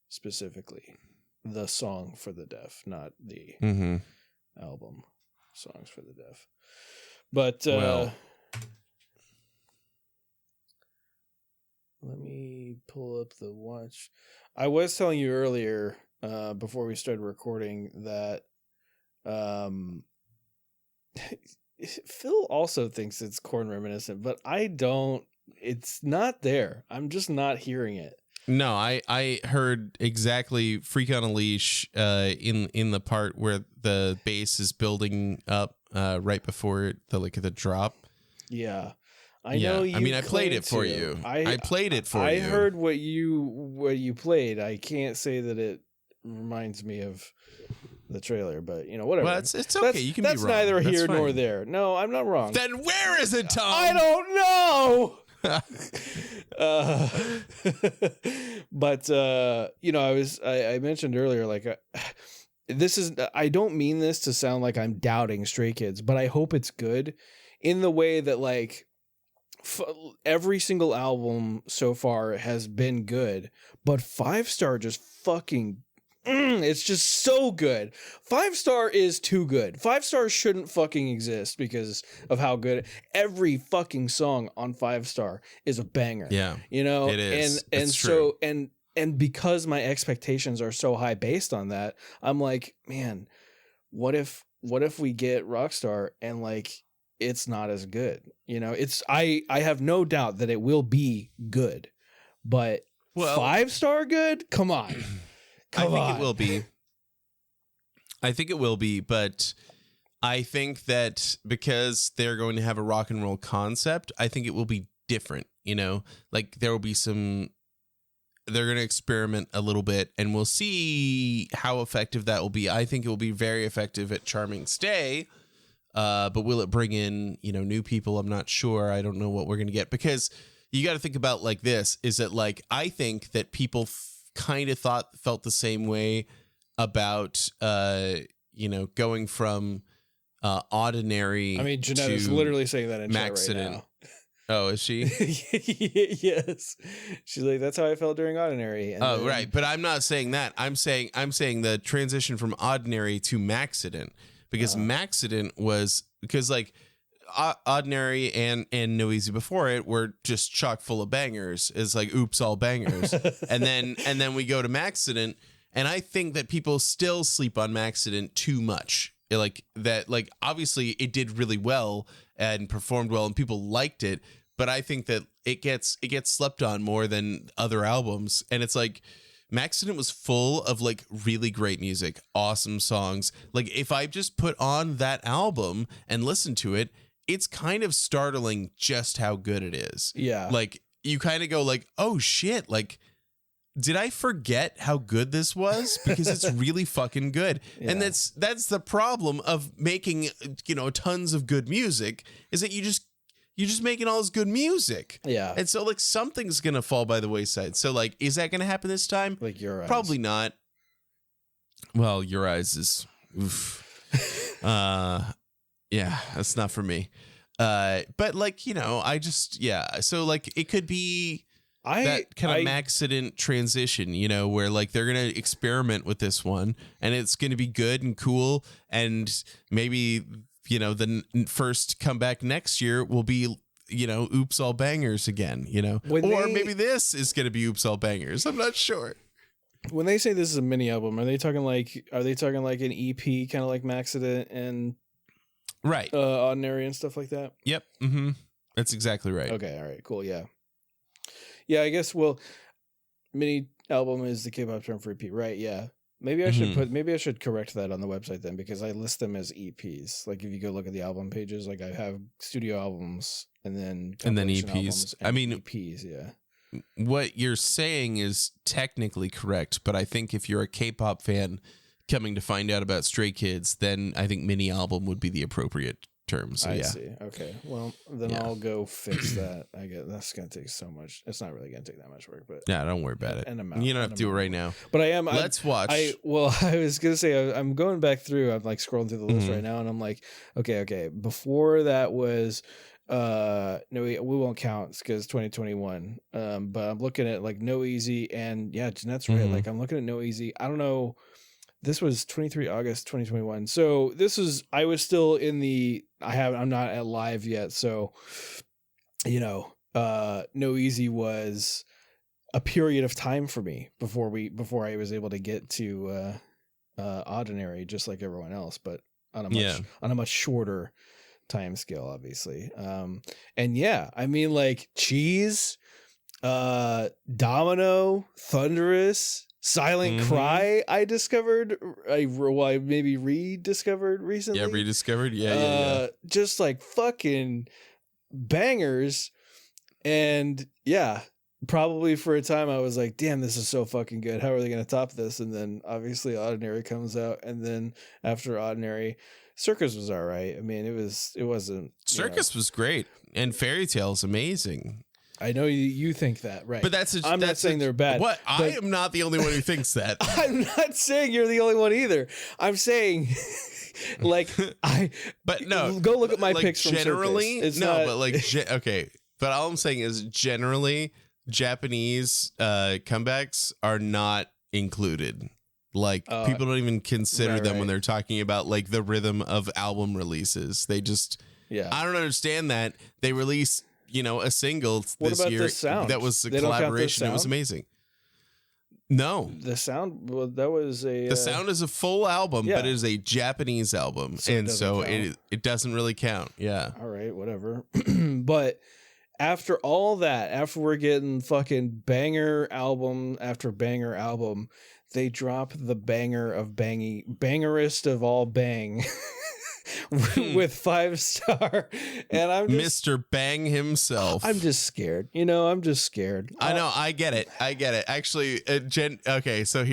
specifically. The song for the deaf, not the album songs for the deaf. But let me pull up the watch. I was telling you earlier, before we started recording, that Phil also thinks it's Korn reminiscent, but I don't. It's not there. I'm just not hearing it. No, I heard exactly "Freak on a Leash" in the part where the bass is building up right before the drop. Yeah. I know you. I mean, I played it for you. I played it for you. I heard what you played. I can't say that it reminds me of the trailer, but whatever. Well, it's okay. You can be wrong. That's neither here nor there. No, I'm not wrong. Then where is it, Tom? I don't know. But I mentioned earlier, like, I don't mean this to sound like I'm doubting Stray Kids, but I hope it's good in the way that, like, every single album so far has been good, but 5 Star just fucking it's just so good. 5 Star is too good. 5 Star shouldn't fucking exist because of how good every fucking song on 5 Star is a banger. Yeah, it is. And so true. And because my expectations are so high based on that, I'm like, man, what if we get Rockstar and, like, it's not as good? I have no doubt that it will be good, but 5 Star good? Come on. I think it will be. I think it will be, but I think that because they're going to have a rock and roll concept, I think it will be different, like there will be they're going to experiment a little bit, and we'll see how effective that will be. I think it will be very effective at Charming Stay. But will it bring in, new people? I'm not sure. I don't know what we're going to get, because you got to think about like this, is that like, I think that people kind of felt the same way about, going from Ordinary. I mean, Jeanette is literally saying that in chat right now. Oh, is she? Yes. She's like, that's how I felt during Ordinary. And right. But I'm not saying that. I'm saying the transition from Ordinary to Maxident, because Maxident was, because like Ordinary and No Easy before it were just chock full of bangers. It's like, oops, all bangers. and then we go to Maxident, and I think that people still sleep on Maxident too much. Like that, like obviously it did really well and performed well and people liked it, but I think that it gets slept on more than other albums. And it's like Maxident was full of like really great music, awesome songs. Like if I just put on that album and listen to it, it's kind of startling just how good it is. Yeah. Like you kind of go like, oh shit, like, did I forget how good this was? Because it's really fucking good. Yeah. And that's the problem of making, tons of good music, is that you're just making all this good music. Yeah. And so like something's going to fall by the wayside. So like, is that going to happen this time? Like Your Eyes. Probably not. Well, Your Eyes is, oof. Yeah, that's not for me. But like, I just, yeah. So like it could be that kind of Maxident transition, where like they're going to experiment with this one and it's going to be good and cool. And maybe, the first comeback next year will be, oops, all bangers again, or maybe this is going to be oops, all bangers. I'm not sure. When they say this is a mini album, are they talking like an EP, kind of like Maxident and right, Ordinary and stuff like that? Yep. Mm-hmm. That's exactly right. Okay. All right, cool. Yeah. Yeah, I guess. Well, mini album is the K-pop term for EP, right? Yeah. Maybe I should correct that on the website then, because I list them as EPs. Like if you go look at the album pages, like I have studio albums and then EPs. I mean, EPs. Yeah. What you're saying is technically correct, but I think if you're a K-pop fan coming to find out about Stray Kids, then I think mini album would be the appropriate term. So I see. Okay. Well, then I'll go fix that. I guess that's gonna take so much. It's not really gonna take that much work, but yeah, don't worry about it. You don't have to do it right now. But I am. Let's watch. I was gonna say I'm going back through. I'm like scrolling through the list right now, and I'm like, okay. Before that was, no, we won't count because 2021. But I'm looking at like No Easy, and yeah, Jeanette's right. Like I'm looking at No Easy. I don't know. This was 23 August 2021. So I was still in I'm not at live yet. So, No Easy was a period of time for me before I was able to get to Ordinary, just like everyone else, but on a much shorter time scale, obviously. And yeah, I mean like Cheese, Domino, Thunderous, Silent Cry, I maybe rediscovered recently. Yeah, rediscovered. Yeah. Just like fucking bangers. And yeah, probably for a time I was like, damn, this is so fucking good. How are they going to top this? And then obviously Ordinary comes out. And then after Ordinary, Circus was all right. I mean, it wasn't. Circus was great. And Fairy Tale's amazing. I know you think that, right? But I'm not saying they're bad. What? I am not the only one who thinks that. I'm not saying you're the only one either. I'm saying, But no, go look at my like picks from generally. Circus. Okay. But all I'm saying is generally Japanese comebacks are not included. Like people don't even consider them when they're talking about like the rhythm of album releases. They just, I don't understand that. They release, a single this year that was a collaboration. It was amazing. No, the sound. Well, that was the sound is a full album, but it is a Japanese album, and so it doesn't really count. Yeah. All right, whatever. But after all that, after we're getting fucking banger album after banger album, they drop the banger of bangerist of all bang. With 5-star, and I'm just, Mr. Bang himself. I'm just scared. I'm just scared. I know. I get it. Actually, okay. So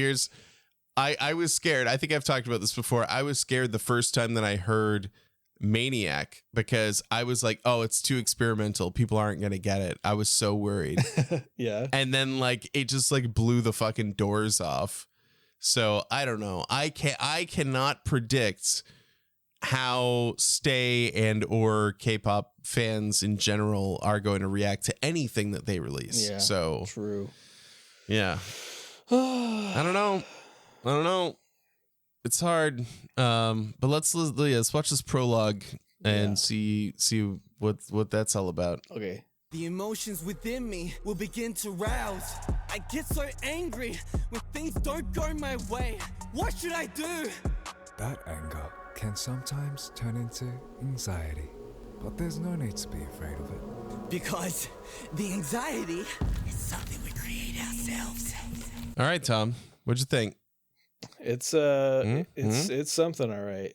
I was scared. I think I've talked about this before. I was scared the first time that I heard maniac because I was like, oh, it's too experimental. People aren't going to get it. I was so worried. Yeah. And then like it just like blew the fucking doors off. So I don't know. I cannot predict how Stay and or K-pop fans in general are going to react to anything that they release. Yeah, so true. Yeah. I don't know. It's hard. But let's watch this prologue and see what that's all about. Okay. The emotions within me will begin to rouse. I get so angry when things don't go my way. What should I do? That anger can sometimes turn into anxiety, but there's no need to be afraid of it. Because the anxiety is something we create ourselves. All right, Tom, what'd you think? It's it's something, all right.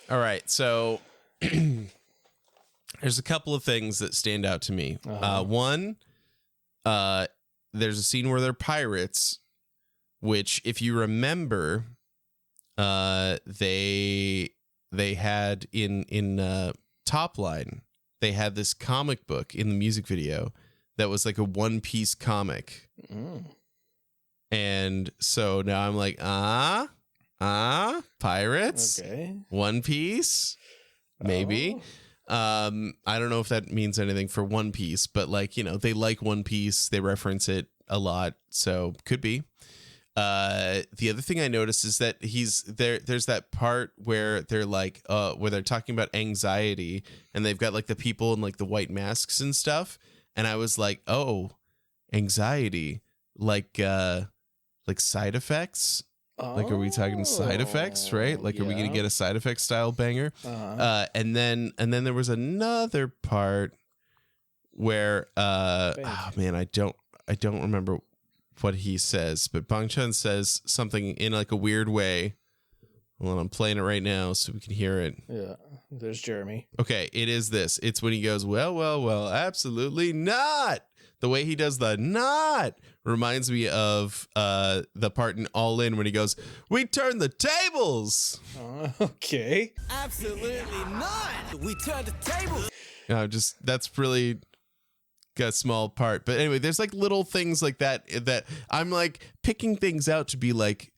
All right, so there's a couple of things that stand out to me. One, there's a scene where they're pirates, which, if you remember, they had in Top Line, they had this comic book in the music video that was like a One Piece comic. And so now I'm like, pirates, Okay. One Piece, maybe. I don't know if that means anything for One Piece, but like, you know, they like One Piece, they reference it a lot, so could be. The other thing I noticed is that there's that part where they're like, where they're talking about anxiety, and they've got like the people in like the white masks and stuff, and I was like, oh, anxiety, like side effects. Like, are we talking side effects, right? Like, are we gonna get a side effect style banger? And then there was another part where oh man, I don't remember what he says, but Bang Chun says something in like a weird way. Well, I'm playing it right now so we can hear it. Yeah, there's Jeremy. Okay, it is this. It's when he goes, well, absolutely not. The way he does the not reminds me of the part in All In when he goes, we turn the tables. Okay. Absolutely not. We turn the tables. That's really a small part. But anyway, there's like little things like that I'm like picking things out to be like,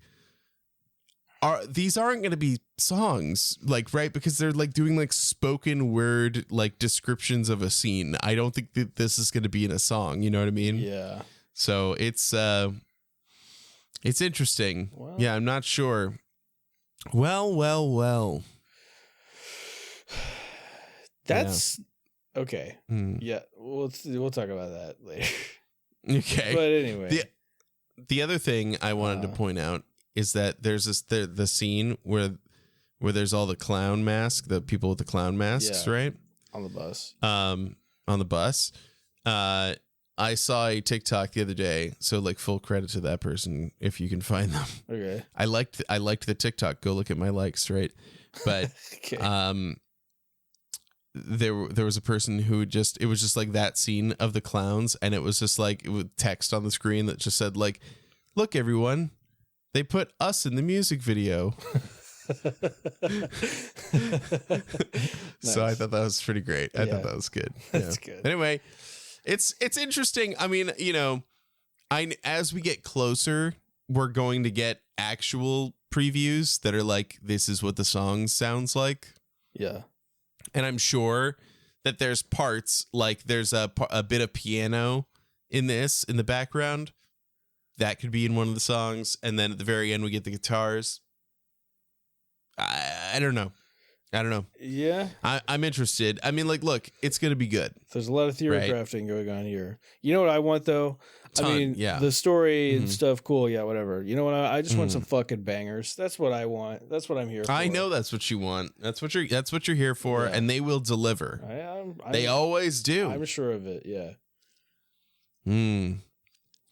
these aren't going to be songs, like, right? Because they're like doing like spoken word, like descriptions of a scene. I don't think that this is going to be in a song. You know what I mean? Yeah. So it's interesting. Well, yeah. I'm not sure. Well. That's okay. Yeah. We'll talk about that later. Okay. But anyway, the other thing I wanted to point out is that there's the scene where there's all the clown mask, the people with the clown masks, right? On the bus. On the bus. I saw a TikTok the other day, so like full credit to that person if you can find them. Okay. I liked the TikTok. Go look at my likes, right? But okay. there was a person who it was just like that scene of the clowns, and it was just like with text on the screen that just said like, look everyone, they put us in the music video. So I thought that was pretty great. I thought that was good. That's good. Anyway, it's interesting. I mean, you know, as we get closer, we're going to get actual previews that are like, this is what the song sounds like. Yeah. And I'm sure that there's parts, like there's a bit of piano in the background. That could be in one of the songs. And then at the very end, we get the guitars. I don't know. Yeah. I'm interested. I mean, like, look, it's going to be good. There's a lot of theory crafting going on here. You know what I want, though? The story and stuff, cool. Yeah, whatever. You know what? I just want some fucking bangers. That's what I want. That's what I'm here for. I know that's what you want. That's what you're here for. Yeah. And they will deliver. They always do. I'm sure of it. Yeah.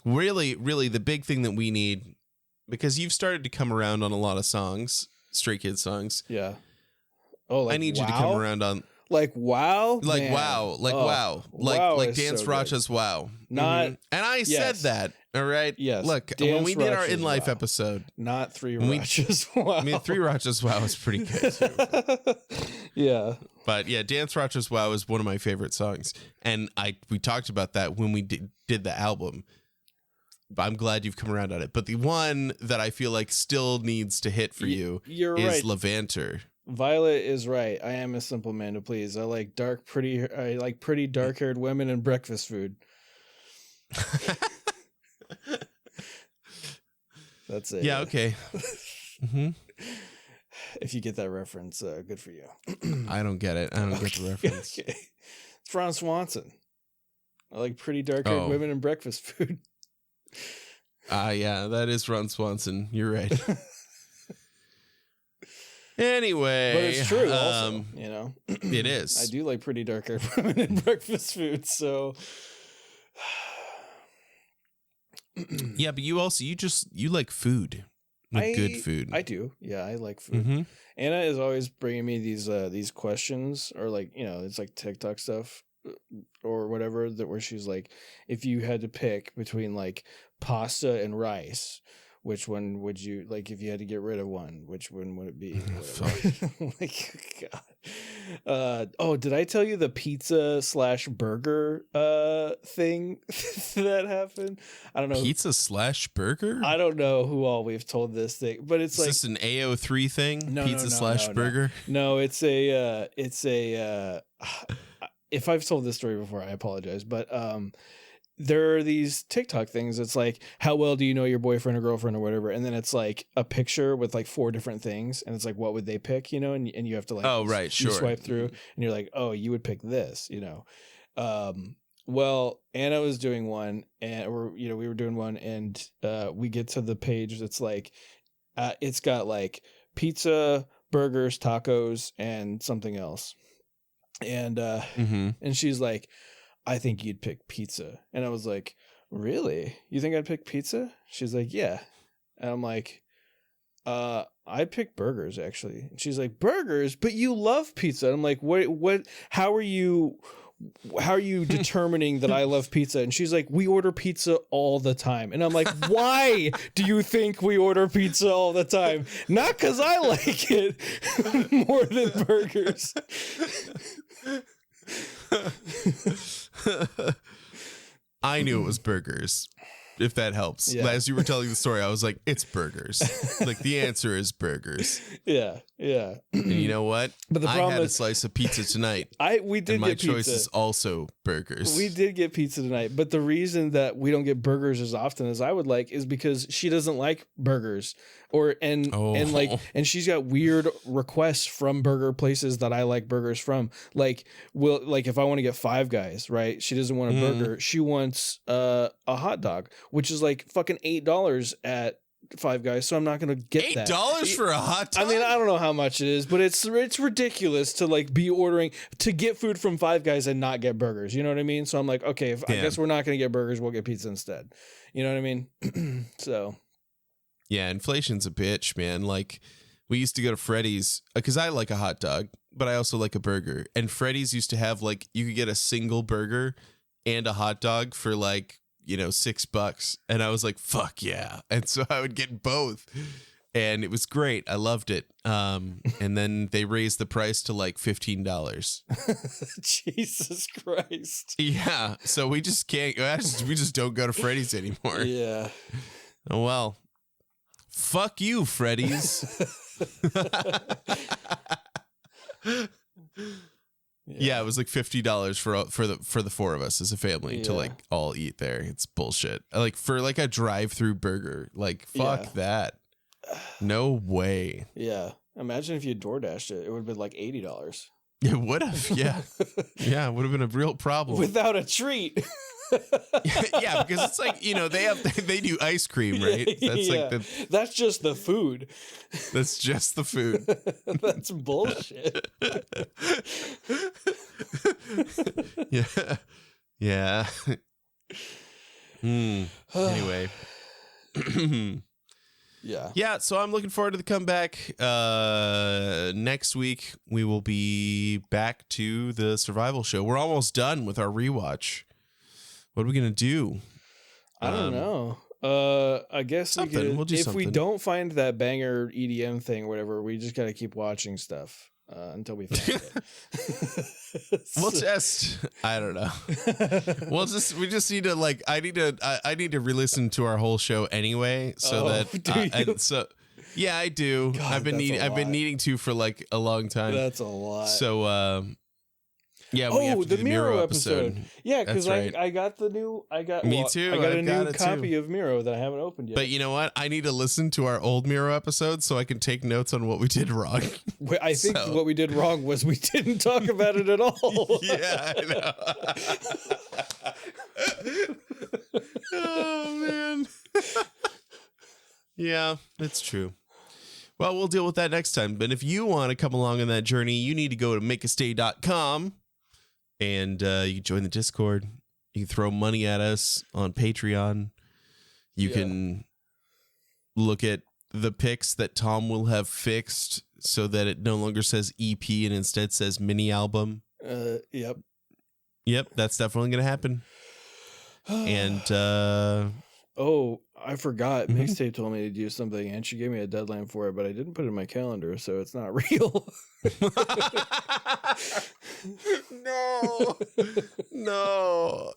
Really, really, the big thing that we need, because you've started to come around on a lot of songs, Stray Kids songs. Yeah. Oh, like, I need you to come around on Like wow, Like man. wow, like Oh, wow, wow like is Dance so good. Racha's wow. Not- And I said yes. that. All right. Yes, Look, when Dance we did our Racha's in life wow. episode, Not Three We- Rachas. Wow. I mean, Three Racha's wow is pretty good too. Yeah. But yeah, Dance Racha's wow is one of my favorite songs, and we talked about that when we did the album. I'm glad you've come around on it. But the one that I feel like still needs to hit for you You're is right. Levanter. Violet is right. I am a simple man to please. I like pretty dark-haired women and breakfast food. That's it. Yeah, okay. hmm If you get that reference, good for you. I don't get it. I don't get the reference. Okay. It's Ron Swanson. I like pretty dark-haired Oh. women and breakfast food. Yeah, that is Ron Swanson. You're right. Anyway. But it's true also, you know. It is. I do like pretty dark-haired women and breakfast food, so... Yeah, but you like food. Like good food. I do. Yeah, I like food. Mm-hmm. Anna is always bringing me these questions, or like, you know, it's like TikTok stuff or whatever, that where she's like, if you had to pick between like pasta and rice, which one would you like? If you had to get rid of one, which one would it be? Like, God. Oh, did I tell you the pizza / burger thing that happened? I don't know. Pizza / burger? I don't know who all we've told this thing, but it's Is like this an AO3 thing? No, Pizza / burger? No, it's a if I've told this story before, I apologize, but there are these TikTok things. It's like, how well do you know your boyfriend or girlfriend or whatever? And then it's like a picture with like 4 different things. And it's like, what would they pick? You know, and you have to like, Oh, right, you sure. swipe through and you're like, oh, you would pick this, you know? Well, Anna was doing one and we were doing one and we get to the page that's like, it's got like pizza, burgers, tacos, and something else. And, and she's like, I think you'd pick pizza. And I was like, really? You think I'd pick pizza? She's like, yeah. And I'm like, I pick burgers actually. And she's like, burgers? But you love pizza. And I'm like, what, how are you determining that I love pizza? And she's like, we order pizza all the time. And I'm like, why do you think we order pizza all the time? Not because I like it more than burgers. I knew it was burgers, if that helps. Yeah. As you were telling the story, I was like, it's burgers. Like, the answer is burgers. Yeah. And you know what? But the I problem had a is- slice of pizza tonight. We did And my get pizza. choice is also burgers. We did get pizza tonight, but the reason that we don't get burgers as often as I would like is because she doesn't like burgers, and she's got weird requests from burger places that I like burgers from. Like, if I want to get Five Guys, right? She doesn't want a burger. She wants a hot dog, which is like fucking $8 at Five Guys, so I'm not gonna get that. $8 for a hot dog? I mean, I don't know how much it is, but it's ridiculous to like be ordering to get food from Five Guys and not get burgers. You know what I mean? So I'm like, okay, I guess we're not gonna get burgers, we'll get pizza instead. You know what I mean? So yeah, inflation's a bitch, man. Like, we used to go to Freddy's because I like a hot dog, but I also like a burger. And Freddy's used to have like, you could get a single burger and a hot dog for like, $6. And I was like, fuck yeah. And so I would get both. And it was great. I loved it. And then they raised the price to like $15. Jesus Christ. Yeah. So we just can't, we just don't go to Freddy's anymore. Yeah. Oh, well. Fuck you, Freddy's. Yeah, it was like $50 for the 4 of us as a family to like all eat there. It's bullshit. Like for like a drive-through burger, like fuck that. No way. Yeah. Imagine if you DoorDashed it. It would have been like $80. It would have. Yeah. Yeah, it would have been a real problem. Without a treat. Yeah, because it's like, they do ice cream, right? That's like that's just the food. That's just the food. That's bullshit. Yeah. Yeah. Anyway. Yeah. Yeah, so I'm looking forward to the comeback. next week we will be back to the survival show. We're almost done with our rewatch. What are we gonna do? I don't know. I guess we'll do if something. we don't find that banger EDM thing or whatever, we just gotta keep watching stuff until we find it. We'll just, I don't know. We just need to I need to re-listen to our whole show anyway, so yeah, I do. God, I've been needing to for like a long time. That's a lot. So, yeah, we have to do the Miro episode. Yeah, because That's right. I got the new. Me too. I got a got new it copy too. of Miro that I haven't opened yet. But you know what? I need to listen to our old Miro episode so I can take notes on what we did wrong. I think what we did wrong was we didn't talk about it at all. Yeah, I know. Oh man. Yeah, it's true. Well, we'll deal with that next time. But if you want to come along on that journey, you need to go to makeastay.com and you can join the Discord. You can throw money at us on Patreon. You can look at the pics that Tom will have fixed so that it no longer says EP and instead says mini album. Yep. Yep, that's definitely going to happen. And oh, I forgot. Mixtape told me to do something, and she gave me a deadline for it, but I didn't put it in my calendar, so it's not real. No.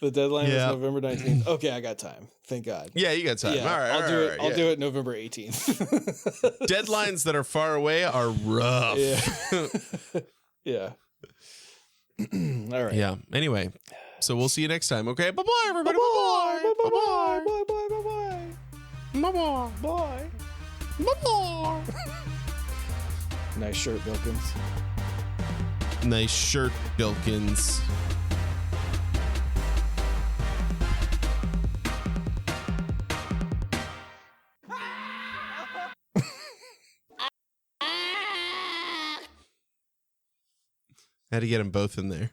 The deadline was November 19th. Okay, I got time. Thank God. Yeah, you got time. Yeah, All right, I'll do it. I'll do it November 18th. Deadlines that are far away are rough. Yeah. All right. Yeah. Anyway, so we'll see you next time. Okay. Bye-bye, everybody. Bye-bye. Bye-bye. Bye-bye. Bye-bye. Bye-bye. Bye. Bye-bye. Nice shirt, Bilkins. Nice shirt, Bilkins. Had to get them both in there.